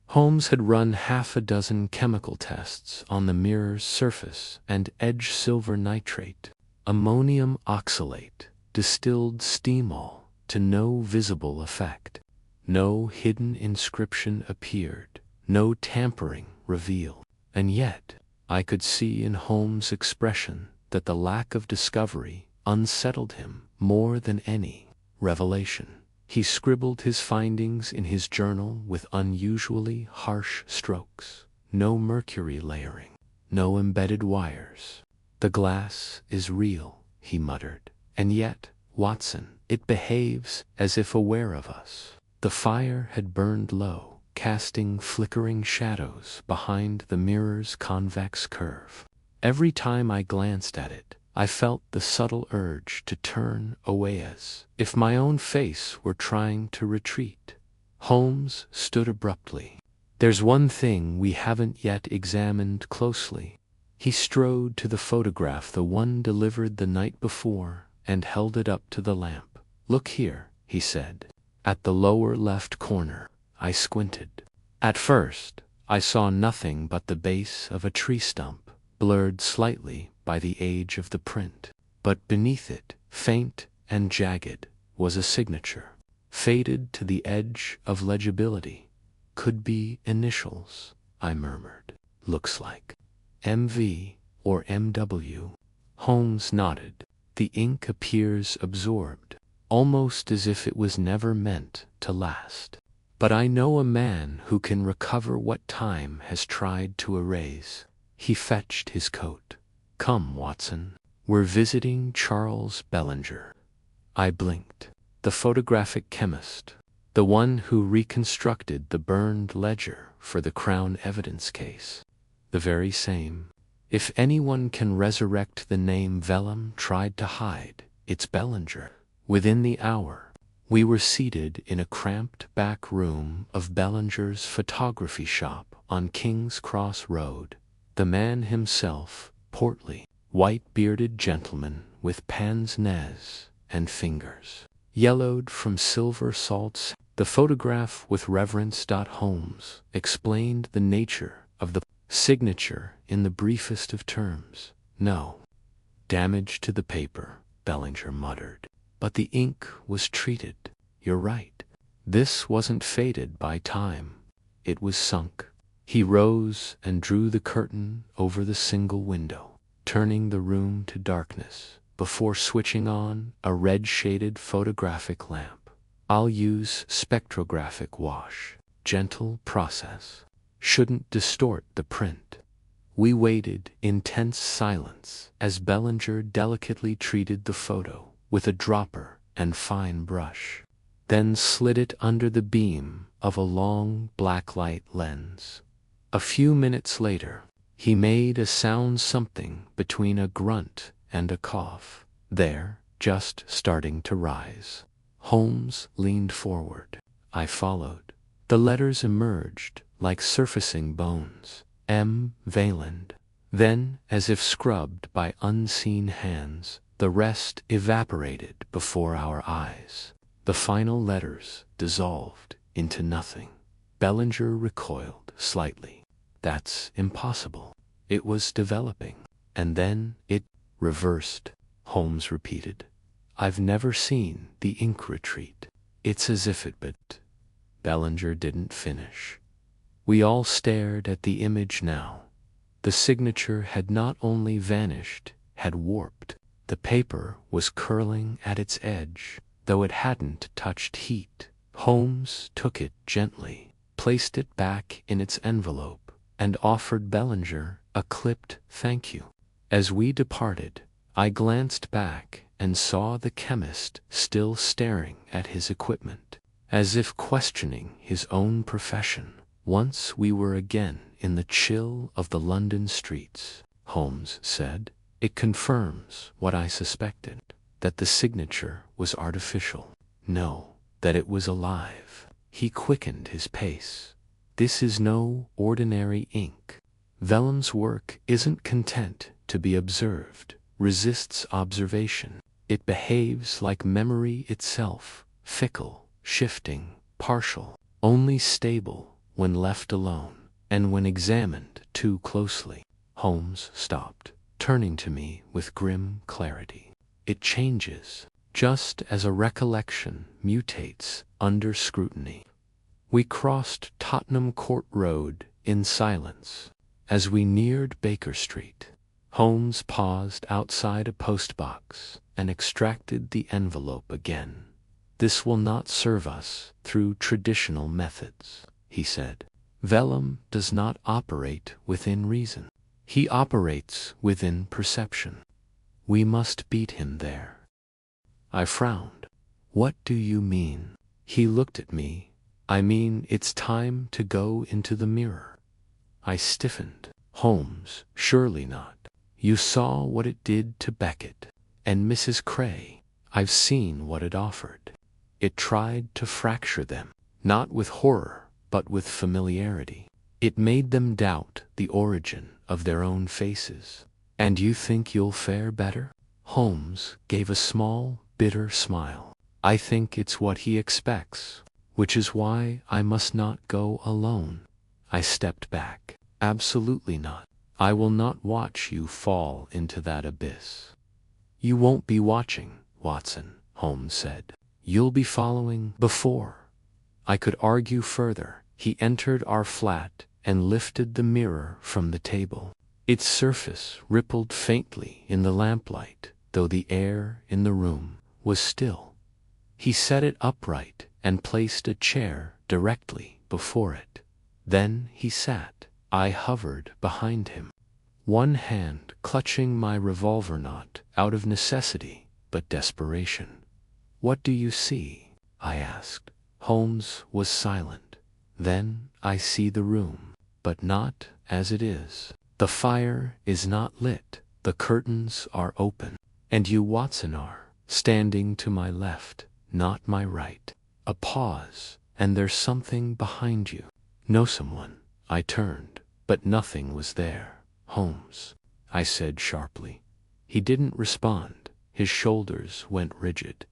Holmes had run half a dozen chemical tests on the mirror's surface and edge silver nitrate, ammonium oxalate, distilled steamol, to no visible effect. No hidden inscription appeared, no tampering revealed. And yet, I could see in Holmes' expression that the lack of discovery unsettled him more than any revelation. He scribbled his findings in his journal with unusually harsh strokes. No mercury layering, no embedded wires. "The glass is real," he muttered. "And yet, Watson, it behaves as if aware of us." The fire had burned low, casting flickering shadows behind the mirror's convex curve. Every time I glanced at it, I felt the subtle urge to turn away as if my own face were trying to retreat. Holmes stood abruptly. "There's one thing we haven't yet examined closely." He strode to the photograph, the one delivered the night before, and held it up to the lamp. "Look here," he said. At the lower left corner, I squinted. At first, I saw nothing but the base of a tree stump, blurred slightly by the age of the print. But beneath it, faint and jagged, was a signature, faded to the edge of legibility. "Could be initials," I murmured. "Looks like MV or MW." Holmes nodded. "The ink appears absorbed, almost as if it was never meant to last. But I know a man who can recover what time has tried to erase." He fetched his coat. "Come, Watson. We're visiting Charles Bellinger." I blinked. The photographic chemist, the one who reconstructed the burned ledger for the Crown evidence case. The very same. If anyone can resurrect the name Vellum tried to hide, it's Bellinger. Within the hour, We were seated in a cramped back room of Bellinger's photography shop on King's Cross Road. The man himself, portly, white-bearded gentleman with pince-nez and fingers yellowed from silver salts. The photograph with Reverence Holmes explained the nature of the signature in the briefest of terms. No damage to the paper, Bellinger muttered. But the ink was treated. You're right. This wasn't faded by time. It was sunk. He rose and drew the curtain over the single window, turning the room to darkness before switching on a red-shaded photographic lamp. I'll use spectrographic wash. Gentle process. Shouldn't distort the print. We waited in tense silence as Bellinger delicately treated the photo with a dropper and fine brush, then slid it under the beam of a long blacklight lens. A few minutes later, he made a sound something between a grunt and a cough. There, just starting to rise. Holmes leaned forward. I followed. The letters emerged like surfacing bones. M. Valand. Then, as if scrubbed by unseen hands, the rest evaporated before our eyes. The final letters dissolved into nothing. Bellinger recoiled slightly. That's impossible. It was developing. And then it reversed, Holmes repeated. I've never seen the ink retreat. It's as if it but Bellinger didn't finish. We all stared at the image now. The signature had not only vanished, had warped. The paper was curling at its edge, though it hadn't touched heat. Holmes took it gently, placed it back in its envelope, and offered Bellinger a clipped thank you. As we departed, I glanced back and saw the chemist still staring at his equipment, as if questioning his own profession. Once we were again in the chill of the London streets, Holmes said. It confirms what I suspected, that the signature was artificial. No, that it was alive. He quickened his pace. This is no ordinary ink. Vellum's work isn't content to be observed, resists observation. It behaves like memory itself, fickle, shifting, partial, only stable when left alone, and when examined too closely. Holmes stopped, turning to me with grim clarity. It changes, just as a recollection mutates under scrutiny. We crossed Tottenham Court Road in silence. As we neared Baker Street, Holmes paused outside a postbox and extracted the envelope again. This will not serve us through traditional methods, he said. Vellum does not operate within reason. He operates within perception. We must beat him there. I frowned. What do you mean? He looked at me. I mean it's time to go into the mirror. I stiffened. Holmes, surely not. You saw what it did to Beckett and Mrs. Cray. I've seen what it offered. It tried to fracture them, not with horror, but with familiarity. It made them doubt the origin of their own faces. And you think you'll fare better? Holmes gave a small, bitter smile. I think it's what he expects, which is why I must not go alone. I stepped back. Absolutely not. I will not watch you fall into that abyss. You won't be watching, Watson, Holmes said. You'll be following before. I could argue further. He entered our flat and lifted the mirror from the table. Its surface rippled faintly in the lamplight, though the air in the room was still. He set it upright and placed a chair directly before it. Then he sat. I hovered behind him, one hand clutching my revolver knot out of necessity but desperation. What do you see? I asked. Holmes was silent. Then I see the room, but not as it is. The fire is not lit. The curtains are open. And you, Watson, are standing to my left, not my right. A pause, and there's something behind you. Know someone? I turned, but nothing was there. Holmes, I said sharply. He didn't respond. His shoulders went rigid.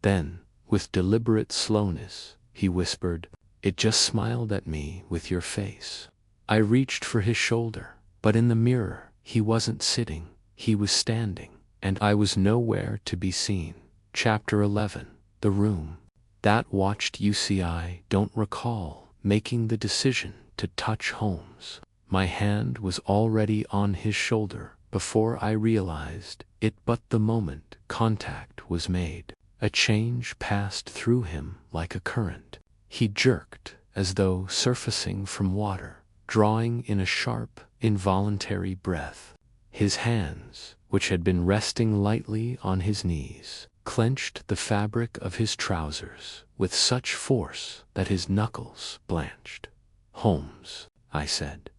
Then, with deliberate slowness, he whispered, "It just smiled at me with your face." I reached for his shoulder, but in the mirror, he wasn't sitting, he was standing, and I was nowhere to be seen. Chapter 11. The Room. That watched UCI don't recall making the decision to touch Holmes. My hand was already on his shoulder before I realized it, but the moment contact was made, a change passed through him like a current. He jerked as though surfacing from water, drawing in a sharp, involuntary breath. His hands, which had been resting lightly on his knees, clenched the fabric of his trousers with such force that his knuckles blanched. "Holmes," I said,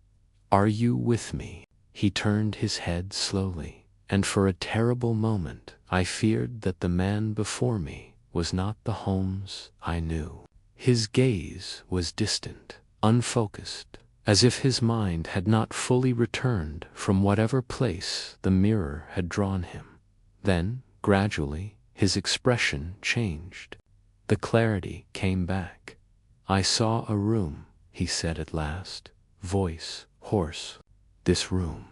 "are you with me?" He turned his head slowly, and for a terrible moment I feared that the man before me was not the Holmes I knew. His gaze was distant, unfocused, as if his mind had not fully returned from whatever place the mirror had drawn him. Then, gradually, his expression changed. The clarity came back. "I saw a room," he said at last, voice hoarse. "This room.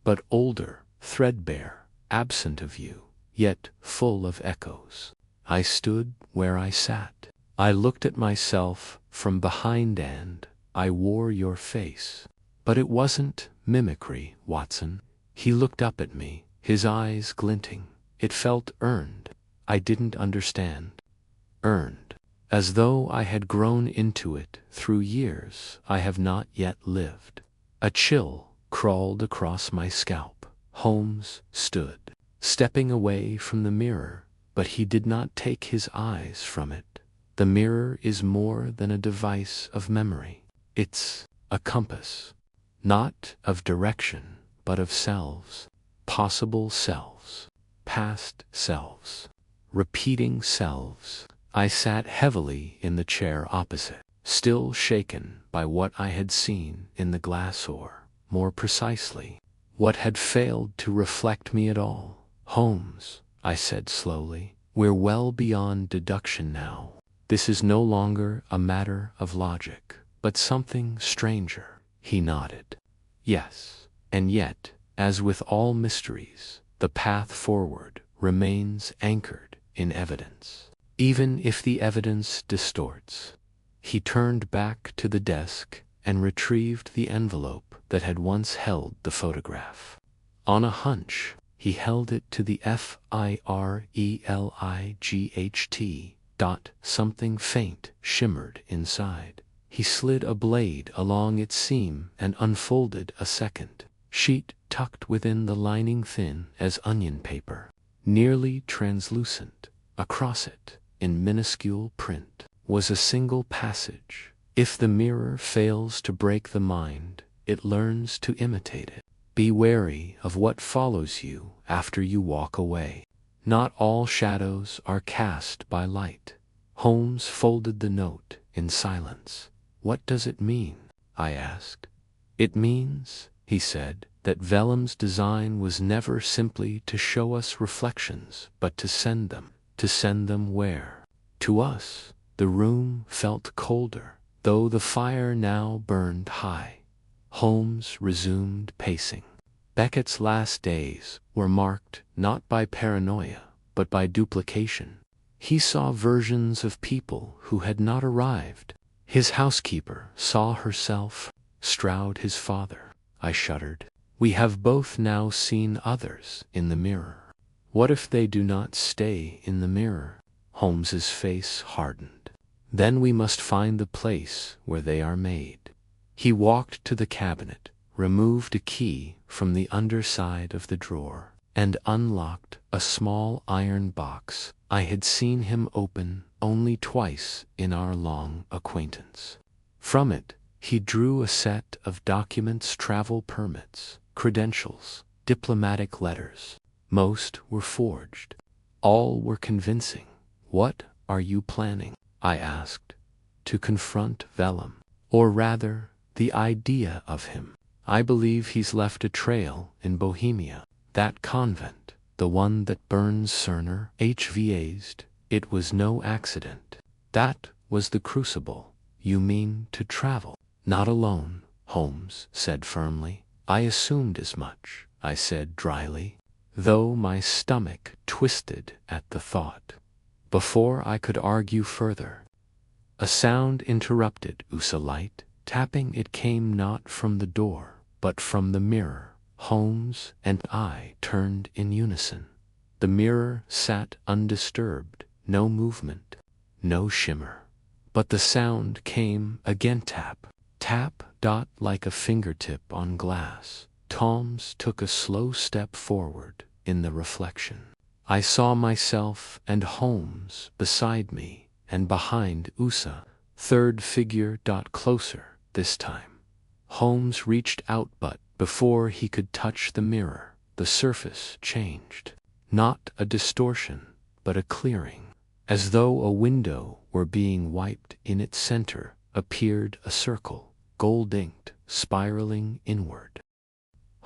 But older, threadbare, absent of you, yet full of echoes." I stood where I sat. I looked at myself from behind and I wore your face. But it wasn't mimicry, Watson. He looked up at me, his eyes glinting. It felt earned. I didn't understand. Earned. As though I had grown into it through years I have not yet lived. A chill crawled across my scalp. Holmes stood, stepping away from the mirror, but he did not take his eyes from it. The mirror is more than a device of memory. It's a compass, not of direction, but of selves, possible selves, past selves, repeating selves. I sat heavily in the chair opposite, still shaken by what I had seen in the glass, or, more precisely, what had failed to reflect me at all. "Holmes," I said slowly, "we're well beyond deduction now. This is no longer a matter of logic, but something stranger." He nodded. "Yes, and yet, as with all mysteries, the path forward remains anchored in evidence, even if the evidence distorts." He turned back to the desk and retrieved the envelope that had once held the photograph. On a hunch, he held it to the FIRELIGHT. Something faint shimmered inside. He slid a blade along its seam and unfolded a second sheet tucked within the lining, thin as onion paper, nearly translucent. Across it, in minuscule print, was a single passage: "If the mirror fails to break the mind, it learns to imitate it. Be wary of what follows you after you walk away. Not all shadows are cast by light." Holmes folded the note in silence. "What does it mean?" I asked. "It means," he said, "that Vellum's design was never simply to show us reflections, but to send them. To send them where? To us." The room felt colder, though the fire now burned high. Holmes resumed pacing. Beckett's last days were marked not by paranoia, but by duplication. He saw versions of people who had not arrived. His housekeeper saw herself, Stroud his father. I shuddered. We have both now seen others in the mirror. What if they do not stay in the mirror? Holmes's face hardened. Then we must find the place where they are made. He walked to the cabinet, removed a key from the underside of the drawer, and unlocked a small iron box I had seen him open only twice in our long acquaintance. From it, he drew a set of documents: travel permits, credentials, diplomatic letters. Most were forged. All were convincing. What are you planning?" I asked. "To confront Vellum, or rather, the idea of him. I believe he's left a trail in Bohemia. That convent, the one that burns Cerner HVA'd, it was no accident. That was the crucible. You mean to travel?" "Not alone," Holmes said firmly. "I assumed as much," I said dryly, though my stomach twisted at the thought. Before I could argue further, a sound interrupted Usa light. Tapping. It came not from the door, but from the mirror. Holmes and I turned in unison. The mirror sat undisturbed, no movement, no shimmer. But the sound came again. Tap, tap, dot, like a fingertip on glass. Holmes took a slow step forward in the reflection. I saw myself and Holmes beside me, and behind Usa. Third figure. Closer this time. Holmes reached out, but before he could touch the mirror, the surface changed. Not a distortion, but a clearing. As though a window were being wiped. In its center appeared a circle, gold-inked, spiraling inward.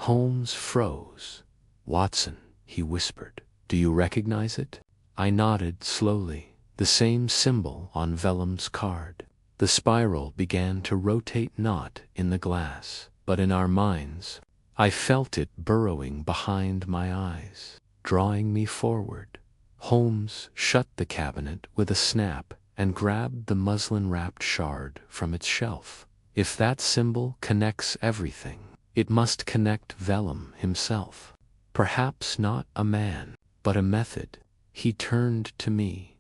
Holmes froze. "Watson," he whispered, "do you recognize it?" I nodded slowly. The same symbol on Vellum's card. The spiral began to rotate, not in the glass, but in our minds. I felt it burrowing behind my eyes, drawing me forward. Holmes shut the cabinet with a snap and grabbed the muslin-wrapped shard from its shelf. "If that symbol connects everything, it must connect Vellum himself. Perhaps not a man, but a method." He turned to me.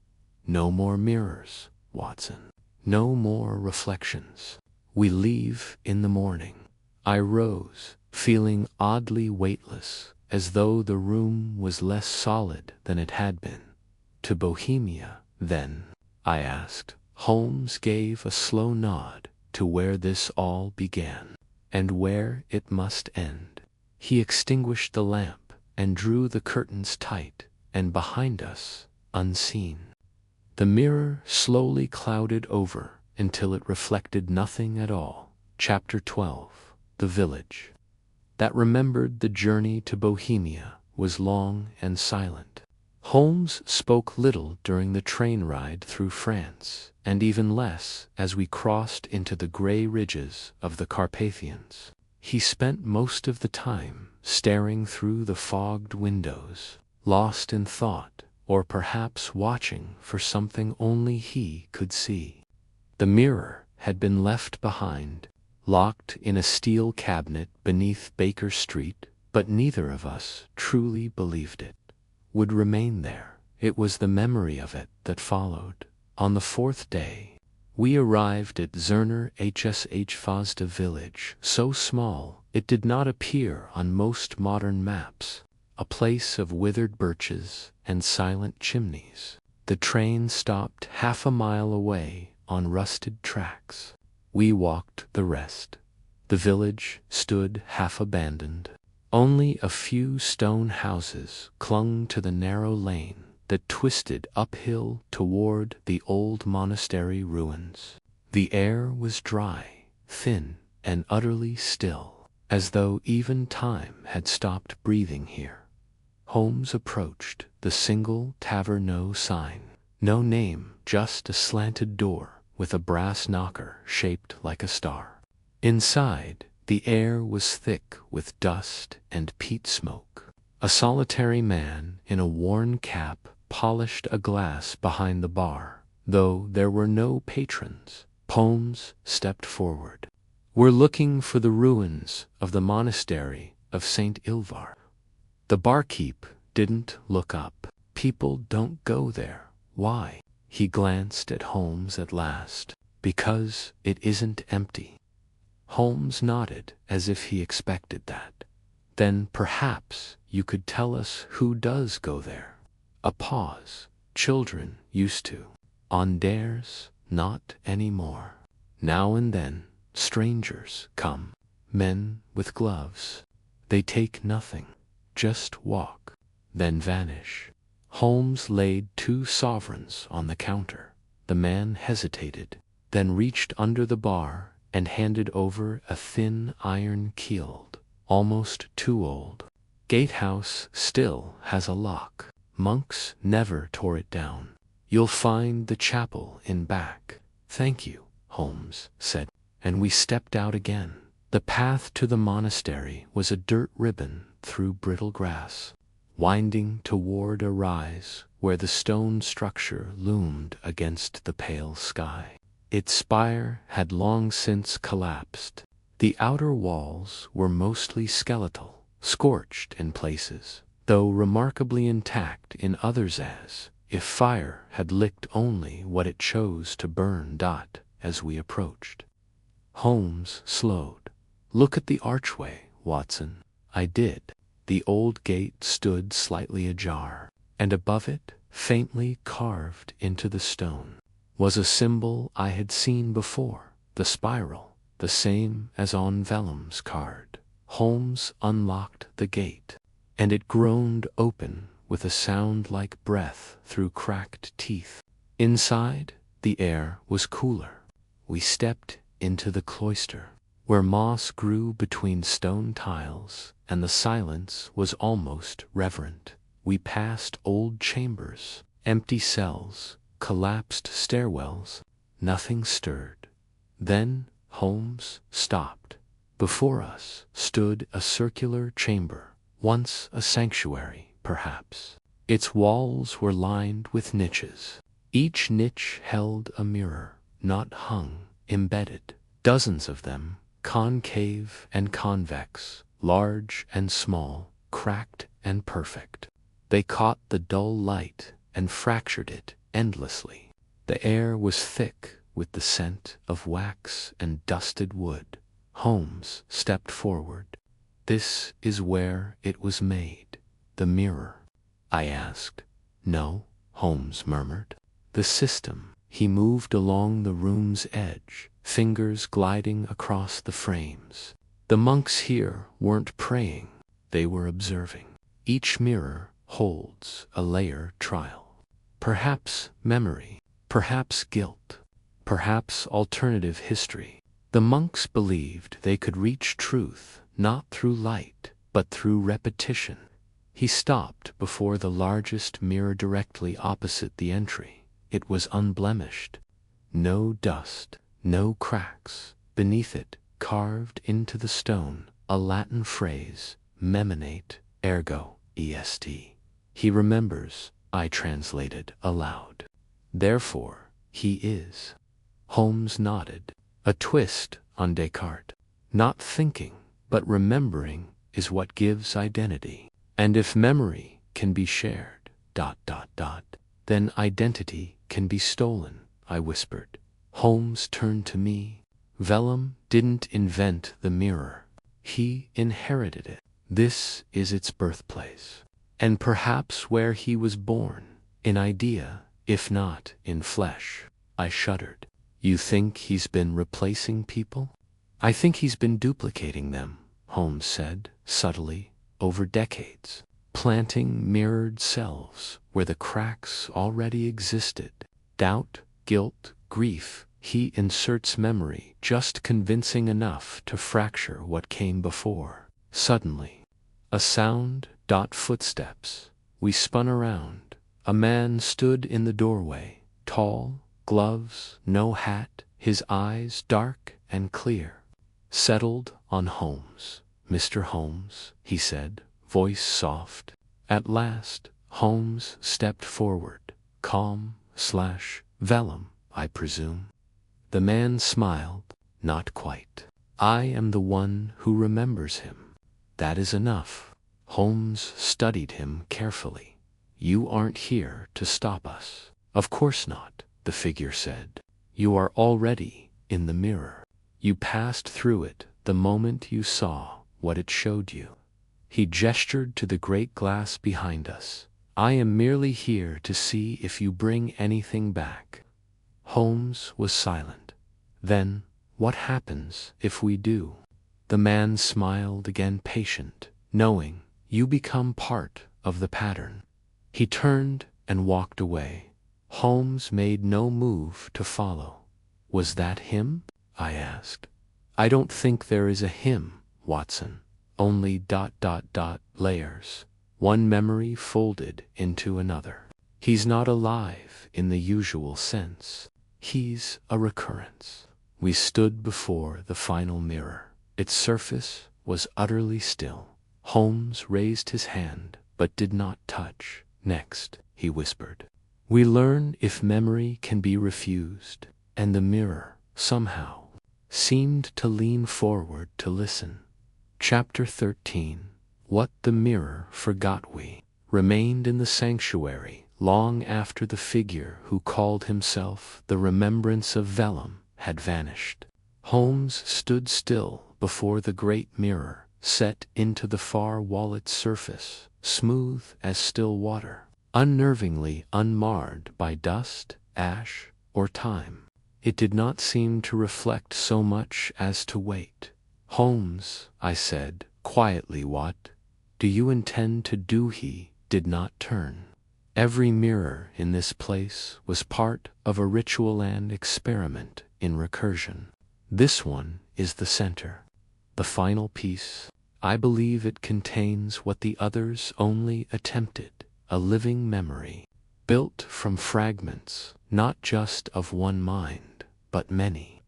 "No more mirrors, Watson. No more reflections. We leave in the morning." I rose, feeling oddly weightless, as though the room was less solid than it had been. "To Bohemia, then?" I asked. Holmes gave a slow nod. "To where this all began, and where it must end." He extinguished the lamp and drew the curtains tight, and behind us, unseen, the mirror slowly clouded over until it reflected nothing at all. Chapter 12. The Village. That remembered the journey to Bohemia was long and silent. Holmes spoke little during the train ride through France, and even less as we crossed into the gray ridges of the Carpathians. He spent most of the time staring through the fogged windows, lost in thought, or perhaps watching for something only he could see. The mirror had been left behind, locked in a steel cabinet beneath Baker Street, but neither of us truly believed it would remain there. It was the memory of it that followed. On the fourth day, we arrived at Zerner HSH Fazda village, so small it did not appear on most modern maps. A place of withered birches and silent chimneys. The train stopped half a mile away on rusted tracks. We walked the rest. The village stood half abandoned. Only a few stone houses clung to the narrow lane that twisted uphill toward the old monastery ruins. The air was dry, thin, and utterly still, as though even time had stopped breathing here. Holmes approached the single taverneau sign. No name, just a slanted door with a brass knocker shaped like a star. Inside, the air was thick with dust and peat smoke. A solitary man in a worn cap polished a glass behind the bar. Though there were no patrons, Holmes stepped forward. "We're looking for the ruins of the monastery of St. Ilvar." The barkeep didn't look up. "People don't go there. Why?" He glanced at Holmes at last. "Because it isn't empty." Holmes nodded as if he expected that. "Then perhaps you could tell us who does go there." A pause. "Children used to. On dares, not anymore. Now and then, strangers come. Men with gloves. They take nothing. Just walk, then vanish." Holmes laid 2 sovereigns on the counter. The man hesitated, then reached under the bar and handed over a thin iron-keeled, almost too old gatehouse. Still has a lock. Monks never tore it down. You'll find the chapel in back. Thank you, Holmes said, and we stepped out again. The path to the monastery was a dirt ribbon through brittle grass, winding toward a rise where the stone structure loomed against the pale sky. Its spire had long since collapsed. The outer walls were mostly skeletal, scorched in places, though remarkably intact in others, as if fire had licked only what it chose to burn. As we approached, Holmes slowed. "Look at the archway, Watson." I did. The old gate stood slightly ajar, and above it, faintly carved into the stone, was a symbol I had seen before, the spiral, the same as on Vellum's card. Holmes unlocked the gate, and it groaned open with a sound like breath through cracked teeth. Inside, the air was cooler. We stepped into the cloister, where moss grew between stone tiles, and the silence was almost reverent. We passed old chambers, empty cells, collapsed stairwells. Nothing stirred. Then Holmes stopped. Before us stood a circular chamber, once a sanctuary, perhaps. Its walls were lined with niches. Each niche held a mirror, not hung, embedded. Dozens of them, concave and convex, large and small, cracked and perfect. They caught the dull light and fractured it endlessly. The air was thick with the scent of wax and dusted wood. Holmes stepped forward. "This is where it was made, the mirror?" I asked. "No," Holmes murmured. "The system." He moved along the room's edge, fingers gliding across the frames. "The monks here weren't praying, they were observing. Each mirror holds a layer trial. Perhaps memory, perhaps guilt, perhaps alternative history. The monks believed they could reach truth not through light, but through repetition." He stopped before the largest mirror directly opposite the entry. It was unblemished. No dust, no cracks. Beneath it, carved into the stone, a Latin phrase, "Meminate ergo est." "He remembers," I translated aloud. "Therefore, he is." Holmes nodded. A twist on Descartes. Not thinking, but remembering is what gives identity. And if memory can be shared, then identity can be stolen, I whispered. Holmes turned to me. "Vellum didn't invent the mirror. He inherited it. This is its birthplace. And perhaps where he was born, in idea, if not in flesh." I shuddered. "You think he's been replacing people?" "I think he's been duplicating them," Holmes said, subtly, "over decades. Planting mirrored selves where the cracks already existed. Doubt, guilt, grief. He inserts memory, just convincing enough to fracture what came before." Suddenly, a sound, footsteps. We spun around. A man stood in the doorway, tall, gloves, no hat, his eyes dark and clear. Settled on Holmes. "Mr. Holmes," he said, voice soft. At last, Holmes stepped forward. "Calm / Vellum, I presume?" The man smiled. "Not quite. I am the one who remembers him. That is enough." Holmes studied him carefully. "You aren't here to stop us." "Of course not," the figure said. "You are already in the mirror. You passed through it the moment you saw what it showed you." He gestured to the great glass behind us. "I am merely here to see if you bring anything back." Holmes was silent. "Then, what happens if we do?" The man smiled again, patient, knowing. "You become part of the pattern." He turned and walked away. Holmes made no move to follow. Was that him? I asked. I don't think there is a him, Watson. Only ... layers. One memory folded into another. He's not alive in the usual sense. He's a recurrence. We stood before the final mirror. Its surface was utterly still. Holmes raised his hand, but did not touch. Next, he whispered. We learn if memory can be refused, and the mirror, somehow, seemed to lean forward to listen. Chapter 13. What the mirror forgot. We remained in the sanctuary long after the figure who called himself the Remembrance of Vellum had vanished. Holmes stood still before the great mirror, set into the far wallet's surface, smooth as still water, unnervingly unmarred by dust, ash, or time. It did not seem to reflect so much as to wait. Holmes, I said, quietly, what do you intend to do? He did not turn. Every mirror in this place was part of a ritual and experiment in recursion. This one is the center, the final piece. I believe it contains what the others only attempted, a living memory, built from fragments, not just of one mind, but many.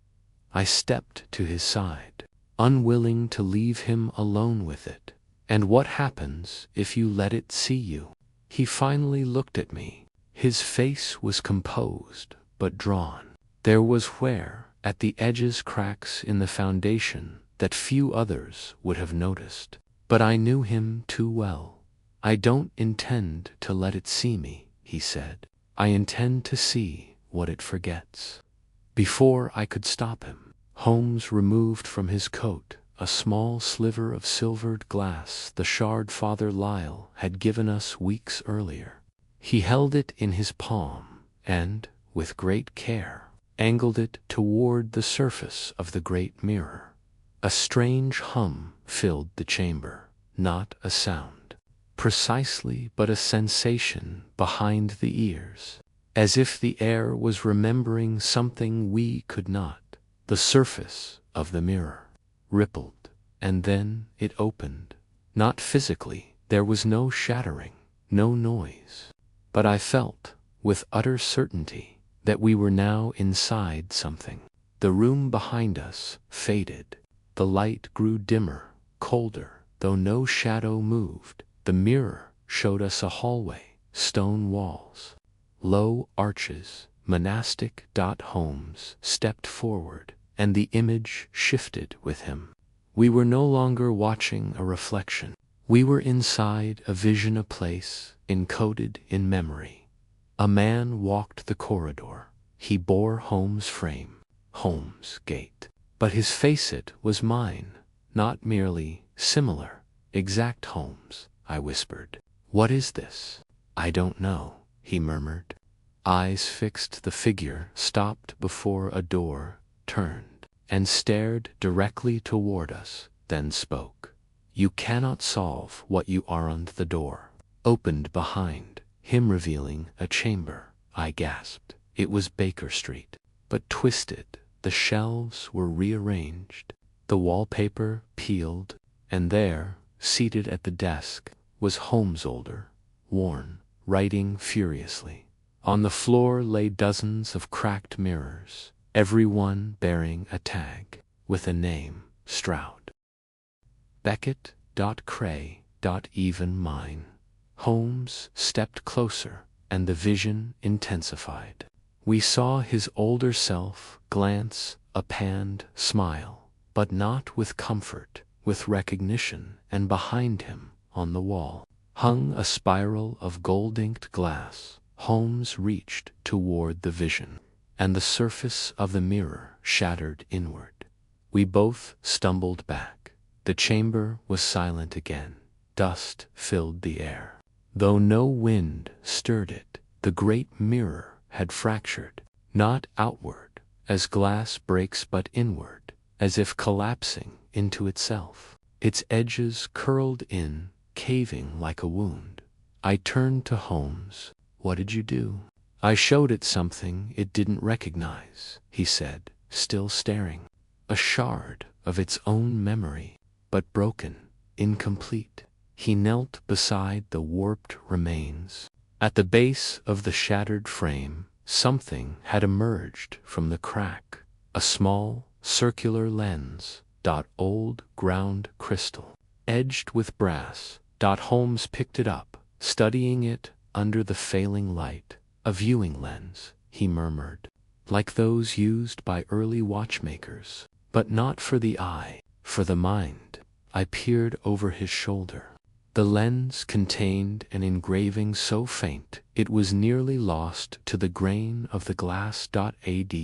I stepped to his side, unwilling to leave him alone with it. And what happens if you let it see you? He finally looked at me. His face was composed, but drawn. There was where, at the edges, cracks in the foundation that few others would have noticed. But I knew him too well. I don't intend to let it see me, he said. I intend to see what it forgets. Before I could stop him, Holmes removed from his coat a small sliver of silvered glass the shard Father Lyle had given us weeks earlier. He held it in his palm and, with great care, angled it toward the surface of the great mirror. A strange hum filled the chamber, not a sound, precisely, but a sensation behind the ears, as if the air was remembering something we could not. The surface of the mirror rippled, and then it opened. Not physically, there was no shattering, no noise. But I felt, with utter certainty, that we were now inside something. The room behind us faded. The light grew dimmer, colder, though no shadow moved. The mirror showed us a hallway, stone walls, low arches, monastic. Holmes stepped forward, and the image shifted with him. We were no longer watching a reflection. We were inside a vision, a place encoded in memory. A man walked the corridor. He bore Holmes' frame, Holmes' gait. But his face, it was mine, not merely similar. Exact. Holmes, I whispered. What is this? I don't know, he murmured. Eyes fixed. The figure stopped before a door, turned, and stared directly toward us, then spoke. You cannot solve what you aren't. The door opened behind him, revealing a chamber. I gasped. It was Baker Street, but twisted. The shelves were rearranged, the wallpaper peeled, and there, seated at the desk, was Holmes, older, worn, writing furiously. On the floor lay dozens of cracked mirrors, every one bearing a tag with a name: Stroud, Beckett, Cray, even mine. Holmes stepped closer, and the vision intensified. We saw his older self glance up and smile, but not with comfort, with recognition, and behind him, on the wall, hung a spiral of gold-inked glass. Holmes reached toward the vision, and the surface of the mirror shattered inward. We both stumbled back. The chamber was silent again. Dust filled the air. Though no wind stirred it, the great mirror had fractured, not outward, as glass breaks, but inward, as if collapsing into itself. Its edges curled in, caving like a wound. I turned to Holmes. What did you do? I showed it something it didn't recognize, he said, still staring. A shard of its own memory, but broken, incomplete. He knelt beside the warped remains. At the base of the shattered frame, something had emerged from the crack. A small, circular lens. Old ground crystal, edged with brass. Holmes picked it up, studying it under the failing light. A viewing lens, he murmured, like those used by early watchmakers, but not for the eye, for the mind. I peered over his shoulder. The lens contained an engraving so faint it was nearly lost to the grain of the glass. Ad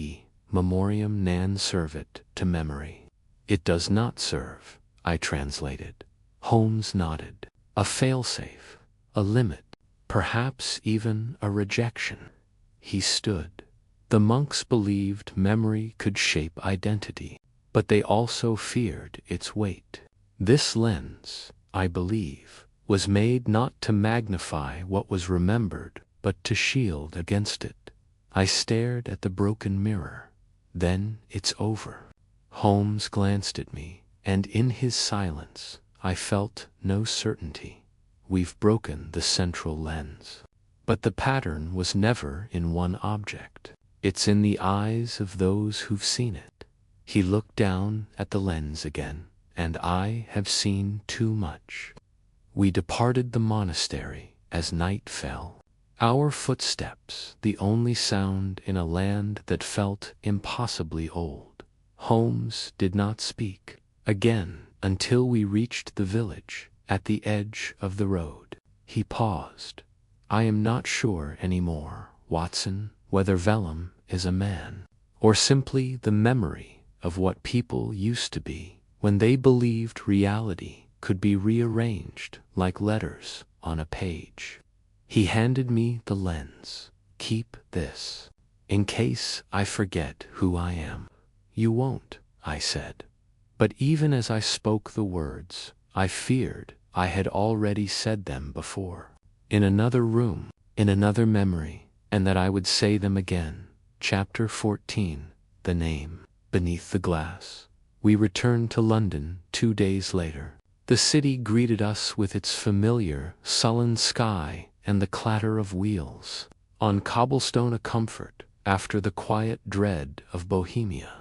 memoriam non servet to memory. It does not serve, I translated. Holmes nodded. A failsafe, a limit, perhaps even a rejection. He stood. The monks believed memory could shape identity, but they also feared its weight. This lens, I believe, was made not to magnify what was remembered, but to shield against it. I stared at the broken mirror. Then it's over. Holmes glanced at me, and in his silence I felt no certainty. We've broken the central lens. But the pattern was never in one object. It's in the eyes of those who've seen it. He looked down at the lens again, and I have seen too much. We departed the monastery as night fell. Our footsteps, the only sound in a land that felt impossibly old. Holmes did not speak again until we reached the village at the edge of the road. He paused. I am not sure anymore, Watson, whether vellum is a man, or simply the memory of what people used to be when they believed reality could be rearranged like letters on a page. He handed me the lens. Keep this, in case I forget who I am. You won't, I said. But even as I spoke the words, I feared I had already said them before. In another room, in another memory, and that I would say them again. Chapter 14. The Name. Beneath the glass. We returned to London 2 days later. The city greeted us with its familiar, sullen sky and the clatter of wheels. On cobblestone a comfort, after the quiet dread of Bohemia.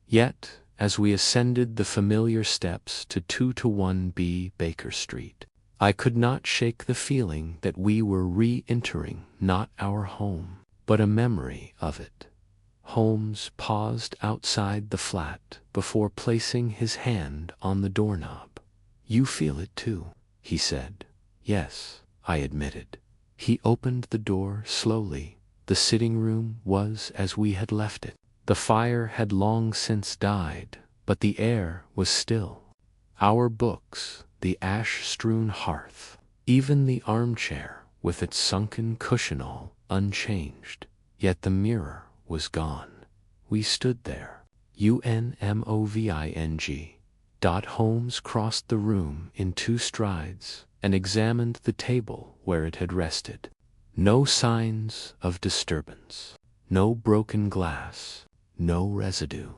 Yet, as we ascended the familiar steps to 2-1B Baker Street, I could not shake the feeling that we were re-entering not our home, but a memory of it. Holmes paused outside the flat before placing his hand on the doorknob. You feel it too, he said. Yes, I admitted. He opened the door slowly. The sitting room was as we had left it. The fire had long since died, but the air was still. Our books, the ash-strewn hearth, even the armchair with its sunken cushion all unchanged. Yet the mirror was gone. We stood there. UNMOVING. Holmes crossed the room in 2 strides and examined the table where it had rested. No signs of disturbance. No broken glass. No residue.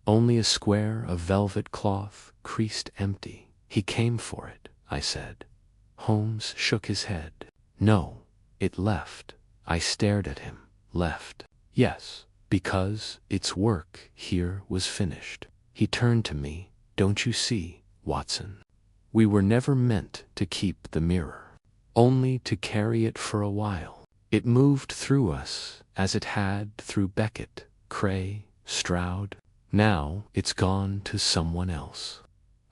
Only a square of velvet cloth, creased empty. He came for it, I said. Holmes shook his head. No, it left. I stared at him. Left. Yes, because its work here was finished. He turned to me. Don't you see, Watson? We were never meant to keep the mirror. Only to carry it for a while. It moved through us as it had through Beckett, Cray, Stroud. Now it's gone to someone else.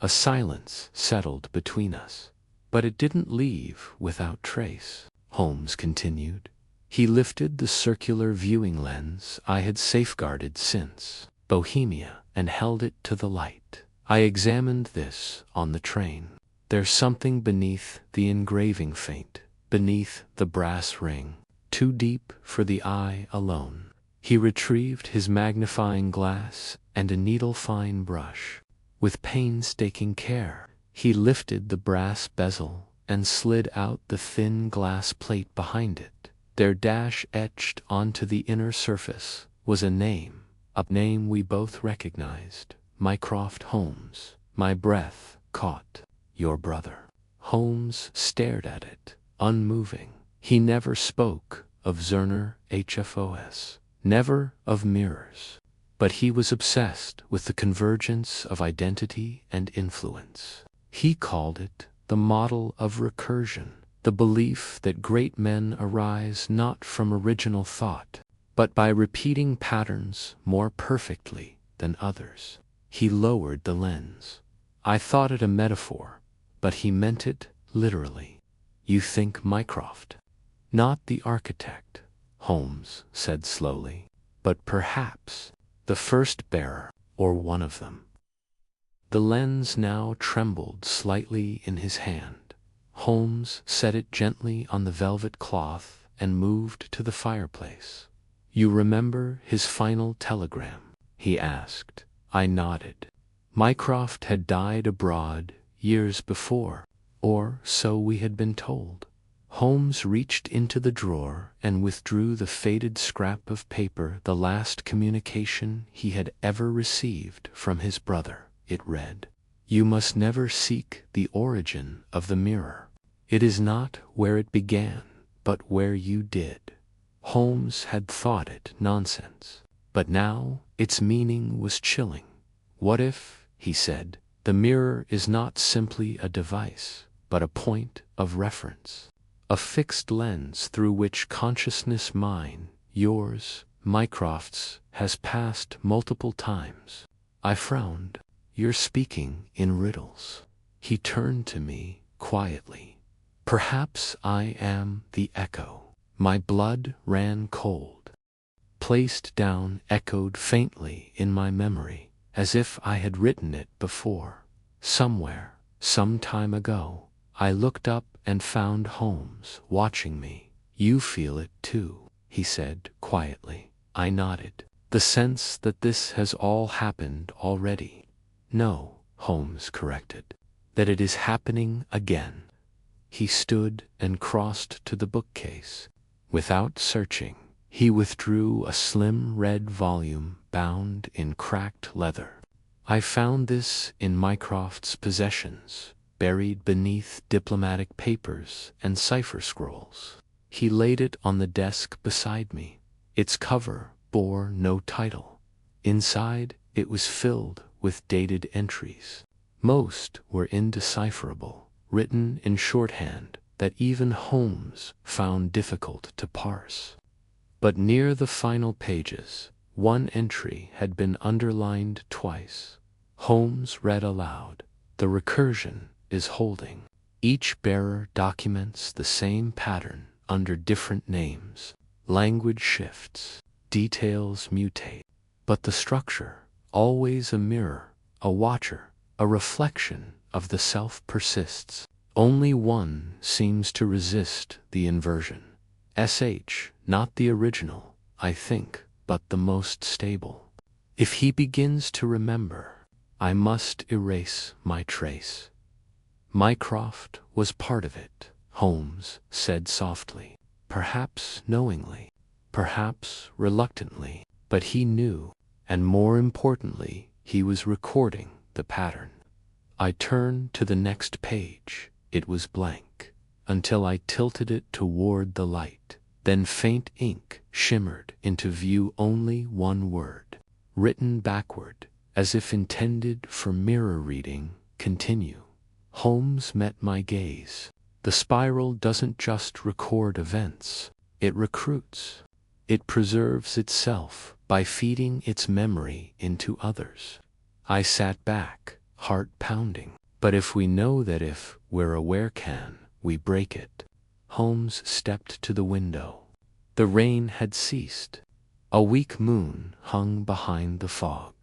A silence settled between us. But it didn't leave without trace, Holmes continued. He lifted the circular viewing lens I had safeguarded since Bohemia and held it to the light. I examined this on the train. There's something beneath the engraving faint, beneath the brass ring, too deep for the eye alone. He retrieved his magnifying glass and a needle-fine brush. With painstaking care, he lifted the brass bezel and slid out the thin glass plate behind it. Their dash etched onto the inner surface was a name we both recognized. Mycroft Holmes. My breath caught. Your brother. Holmes stared at it, unmoving. He never spoke of Zerner HFOS, never of mirrors. But he was obsessed with the convergence of identity and influence. He called it the model of recursion, the belief that great men arise not from original thought, but by repeating patterns more perfectly than others. He lowered the lens. I thought it a metaphor, but he meant it literally. You think Mycroft? Not the architect, Holmes said slowly, but perhaps the first bearer, or one of them. The lens now trembled slightly in his hand. Holmes set it gently on the velvet cloth and moved to the fireplace. You remember his final telegram? He asked. I nodded. Mycroft had died abroad years before, or so we had been told. Holmes reached into the drawer and withdrew the faded scrap of paper, the last communication he had ever received from his brother. It read, You must never seek the origin of the mirror. It is not where it began, but where you did. Holmes had thought it nonsense, but now its meaning was chilling. What if, he said, the mirror is not simply a device, but a point of reference? A fixed lens through which consciousness, mine, yours, Mycroft's, has passed multiple times. I frowned. You're speaking in riddles. He turned to me quietly. Perhaps I am the echo. My blood ran cold. Placed down echoed faintly in my memory, as if I had written it before. Somewhere, some time ago, I looked up and found Holmes watching me. You feel it too, he said quietly. I nodded. The sense that this has all happened already. No, Holmes corrected. That it is happening again. He stood and crossed to the bookcase. Without searching, he withdrew a slim red volume bound in cracked leather. I found this in Mycroft's possessions, buried beneath diplomatic papers and cipher scrolls. He laid it on the desk beside me. Its cover bore no title. Inside, it was filled with dated entries. Most were indecipherable, written in shorthand that even Holmes found difficult to parse. But near the final pages, one entry had been underlined twice. Holmes read aloud, The recursion is holding. Each bearer documents the same pattern under different names. Language shifts, details mutate, but the structure, always a mirror, a watcher, a reflection of the self persists. Only one seems to resist the inversion. SH, not the original, I think, but the most stable. If he begins to remember, I must erase my trace. Mycroft was part of it, Holmes said softly, perhaps knowingly, perhaps reluctantly, but he knew, and more importantly, he was recording the pattern. I turned to the next page. It was blank, until I tilted it toward the light. Then faint ink shimmered into view, only one word, written backward, as if intended for mirror reading, continue. Holmes met my gaze. The spiral doesn't just record events, it recruits. It preserves itself by feeding its memory into others. I sat back, heart pounding. But if we know that if we're aware, can we break it? Holmes stepped to the window. The rain had ceased. A weak moon hung behind the fog.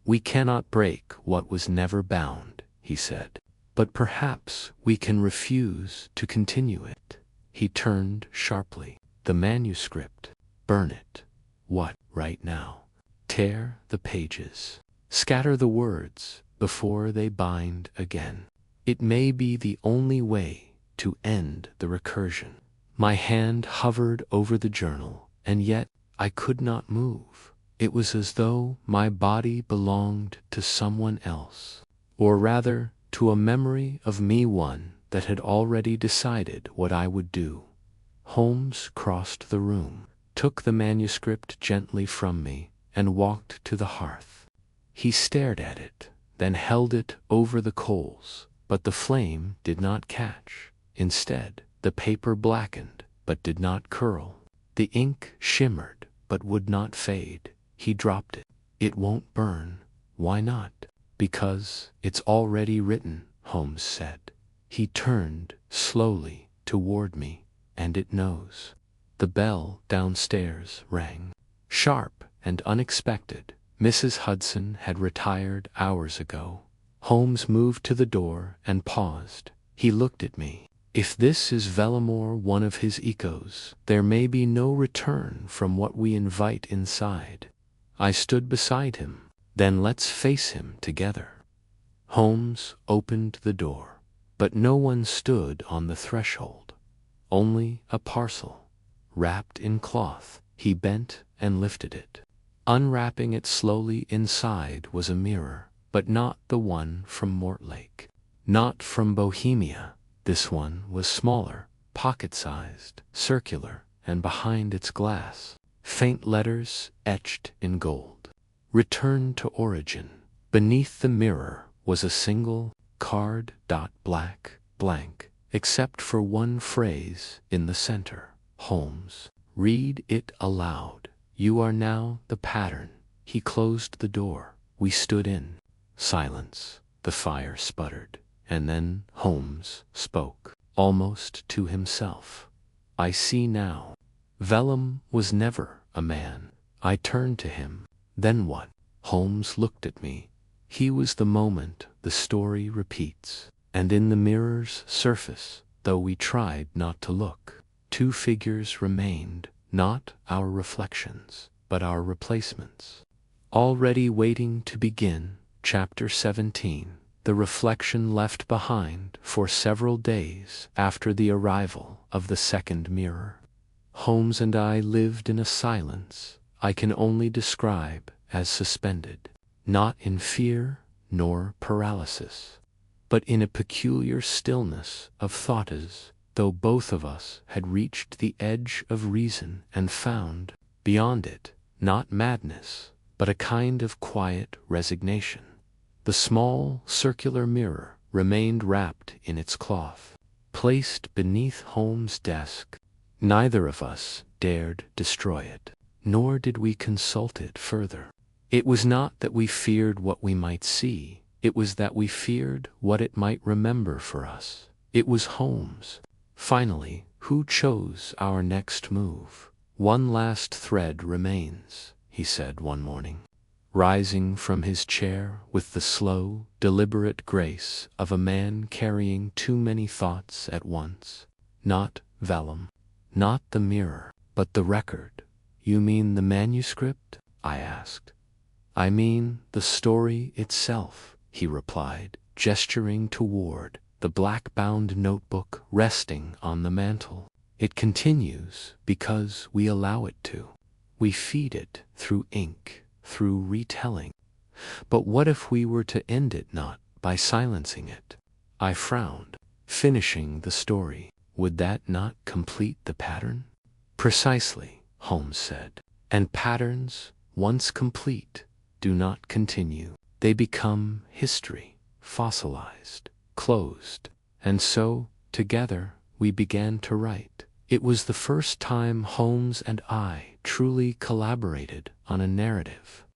We cannot break what was never bound, he said. But perhaps we can refuse to continue it. He turned sharply. The manuscript. Burn it. What, right now? Tear the pages. Scatter the words before they bind again. It may be the only way to end the recursion. My hand hovered over the journal, and yet I could not move. It was as though my body belonged to someone else, or rather, to a memory of me, one that had already decided what I would do. Holmes crossed the room, took the manuscript gently from me, and walked to the hearth. He stared at it, then held it over the coals, but the flame did not catch. Instead, the paper blackened, but did not curl. The ink shimmered, but would not fade. He dropped it. "It won't burn." "Why not?" "Because it's already written," Holmes said. He turned slowly toward me. "And it knows." The bell downstairs rang. Sharp and unexpected. Mrs. Hudson had retired hours ago. Holmes moved to the door and paused. He looked at me. If this is Vellamore, one of his echoes, there may be no return from what we invite inside. I stood beside him. "Then let's face him together." Holmes opened the door, but no one stood on the threshold. Only a parcel, wrapped in cloth. He bent and lifted it. Unwrapping it slowly, inside was a mirror, but not the one from Mortlake. Not from Bohemia. This one was smaller, pocket-sized, circular, and behind its glass, faint letters etched in gold. "Return to origin." Beneath the mirror was a single card. Blank, except for one phrase in the center. "Holmes, read it aloud. You are now the pattern." He closed the door. We stood in silence. The fire sputtered, and then Holmes spoke, almost to himself. "I see now. Vellum was never a man." I turned to him. "Then what?" Holmes looked at me. He was the moment the story repeats, and in the mirror's surface, though we tried not to look, two figures remained, not our reflections, but our replacements. Already waiting to begin. Chapter 17. The reflection left behind for several days after the arrival of the second mirror. Holmes and I lived in a silence I can only describe as suspended, not in fear nor paralysis, but in a peculiar stillness of thought, as though both of us had reached the edge of reason and found, beyond it, not madness, but a kind of quiet resignation. The small circular mirror remained wrapped in its cloth, placed beneath Holmes' desk. Neither of us dared destroy it, nor did we consult it further. It was not that we feared what we might see, it was that we feared what it might remember for us. It was Holmes, finally, who chose our next move. "One last thread remains," he said one morning, rising from his chair with the slow, deliberate grace of a man carrying too many thoughts at once. "Not vellum, not the mirror, but the record." "You mean the manuscript?" I asked. "I mean the story itself," he replied, gesturing toward the black-bound notebook resting on the mantel. "It continues because we allow it to. We feed it through ink, through retelling. But what if we were to end it not by silencing it?" I frowned. "Finishing the story, would that not complete the pattern?" "Precisely," Holmes said. "And patterns, once complete, do not continue. They become history, fossilized, closed. And so, together, we began to write. It was the first time Holmes and I truly collaborated on a narrative.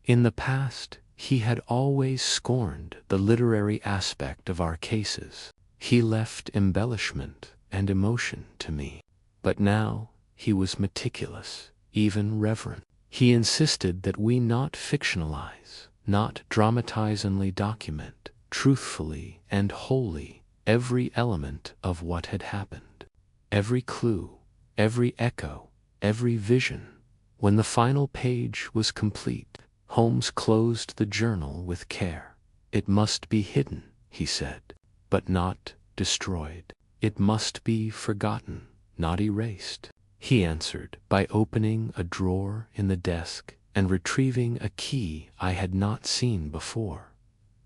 In the past, he had always scorned the literary aspect of our cases. He left embellishment and emotion to me. But now, he was meticulous, even reverent. He insisted that we not fictionalize, not dramatizingly document, truthfully and wholly, every element of what had happened. Every clue, every echo, every vision. When the final page was complete, Holmes closed the journal with care. "It must be hidden," he said, "but not destroyed. It must be forgotten, not erased, he answered by opening a drawer in the desk and retrieving a key I had not seen before.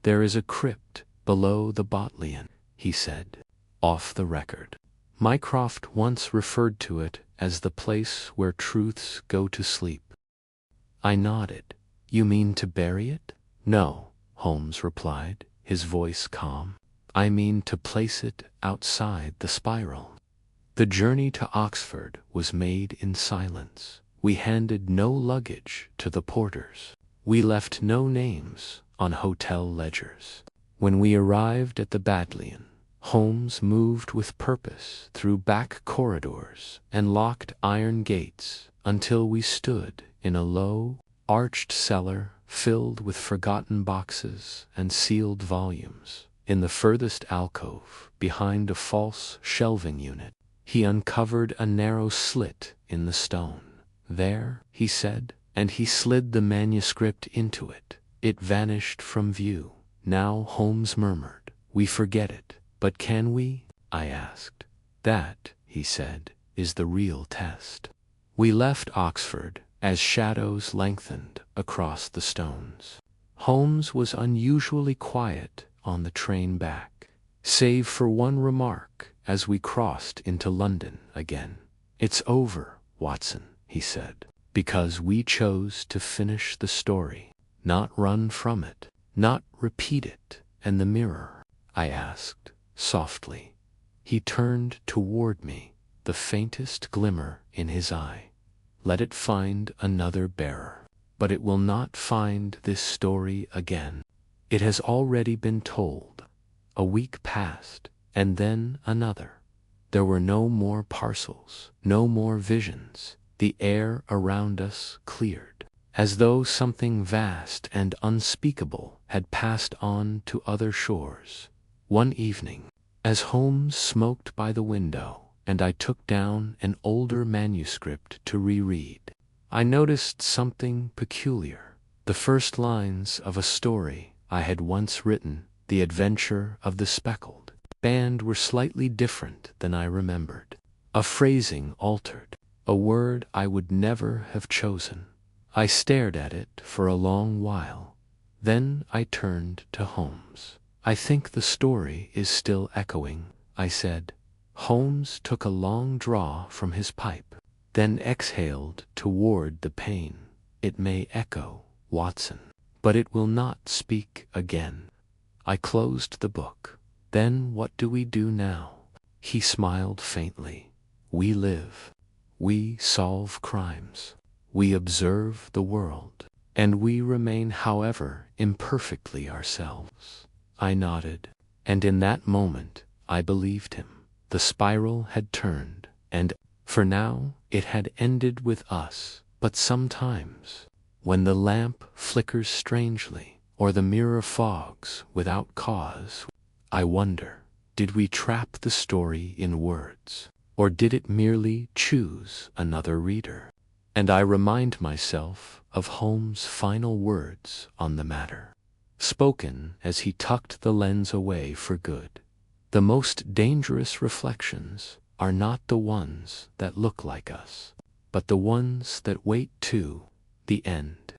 There is a crypt below the Bodleian, he said, off the record. Mycroft once referred to it as the place where truths go to sleep. I nodded. You mean to bury it? No, Holmes replied, his voice calm. I mean to place it outside the spiral. The journey to Oxford was made in silence. We handed no luggage to the porters. We left no names on hotel ledgers. When we arrived at the Bodleian, Holmes moved with purpose through back corridors and locked iron gates until we stood in a low, arched cellar filled with forgotten boxes and sealed volumes. In the furthest alcove, behind a false shelving unit, he uncovered a narrow slit in the stone. There, he said, and he slid the manuscript into it. It vanished from view. Now, Holmes murmured, we forget it. But can we? I asked. That, he said, is the real test. We left Oxford as shadows lengthened across the stones. Holmes was unusually quiet on the train back, save for one remark as we crossed into London again. It's over, Watson, he said, because we chose to finish the story, not run from it, not repeat it. And the mirror? I asked, softly. He turned toward me, the faintest glimmer in his eye. Let it find another bearer. But it will not find this story again. It has already been told. A week passed, and then another. There were no more parcels, no more visions. The air around us cleared, as though something vast and unspeakable had passed on to other shores. One evening, as Holmes smoked by the window, and I took down an older manuscript to reread, I noticed something peculiar. The first lines of a story I had once written, The Adventure of the Speckled Band, were slightly different than I remembered. A phrasing altered, a word I would never have chosen. I stared at it for a long while. Then I turned to Holmes. I think the story is still echoing, I said. Holmes took a long draw from his pipe, then exhaled toward the pane. It may echo, Watson, but it will not speak again. I closed the book. Then what do we do now? He smiled faintly. We live. We solve crimes. We observe the world. And we remain, however imperfectly, ourselves. I nodded, and in that moment I believed him. The spiral had turned, and, for now, it had ended with us. But sometimes, when the lamp flickers strangely, or the mirror fogs without cause, I wonder, did we trap the story in words, or did it merely choose another reader? And I remind myself of Holmes' final words on the matter, spoken as he tucked the lens away for good. The most dangerous reflections are not the ones that look like us, but the ones that wait to the end.